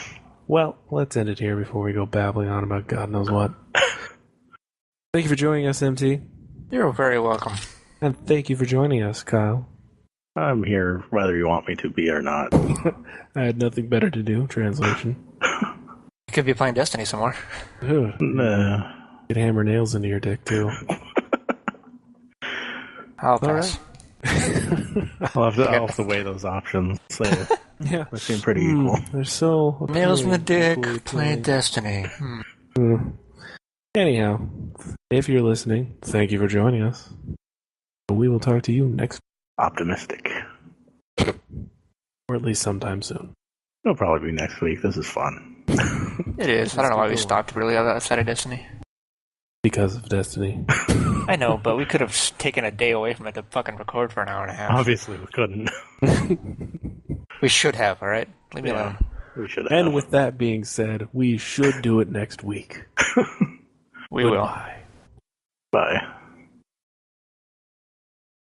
Well, let's end it here before we go babbling on about God knows what. Thank you for joining us, MT. You're very welcome. And thank you for joining us, Kyle. I'm here whether you want me to be or not. I had nothing better to do. Translation. You could be playing Destiny some more. Ugh. Nah. Get hammer nails into your dick, too. I'll pass. I'll have to weigh those options. Yeah. They seem pretty equal. They're so... Nails in the dick, equally playing appealing. Destiny. Anyhow, if you're listening, thank you for joining us. We will talk to you next... Optimistic. Or at least sometime soon. It'll probably be next week. This is fun. It is. I don't know why we stopped really outside of Destiny. Because of Destiny. I know, but we could have taken a day away from it to fucking record for an hour and a half. Obviously, we couldn't. We should have, alright? Leave me alone. We should have. And with that being said, we should do it next week. We will. Goodbye. Bye.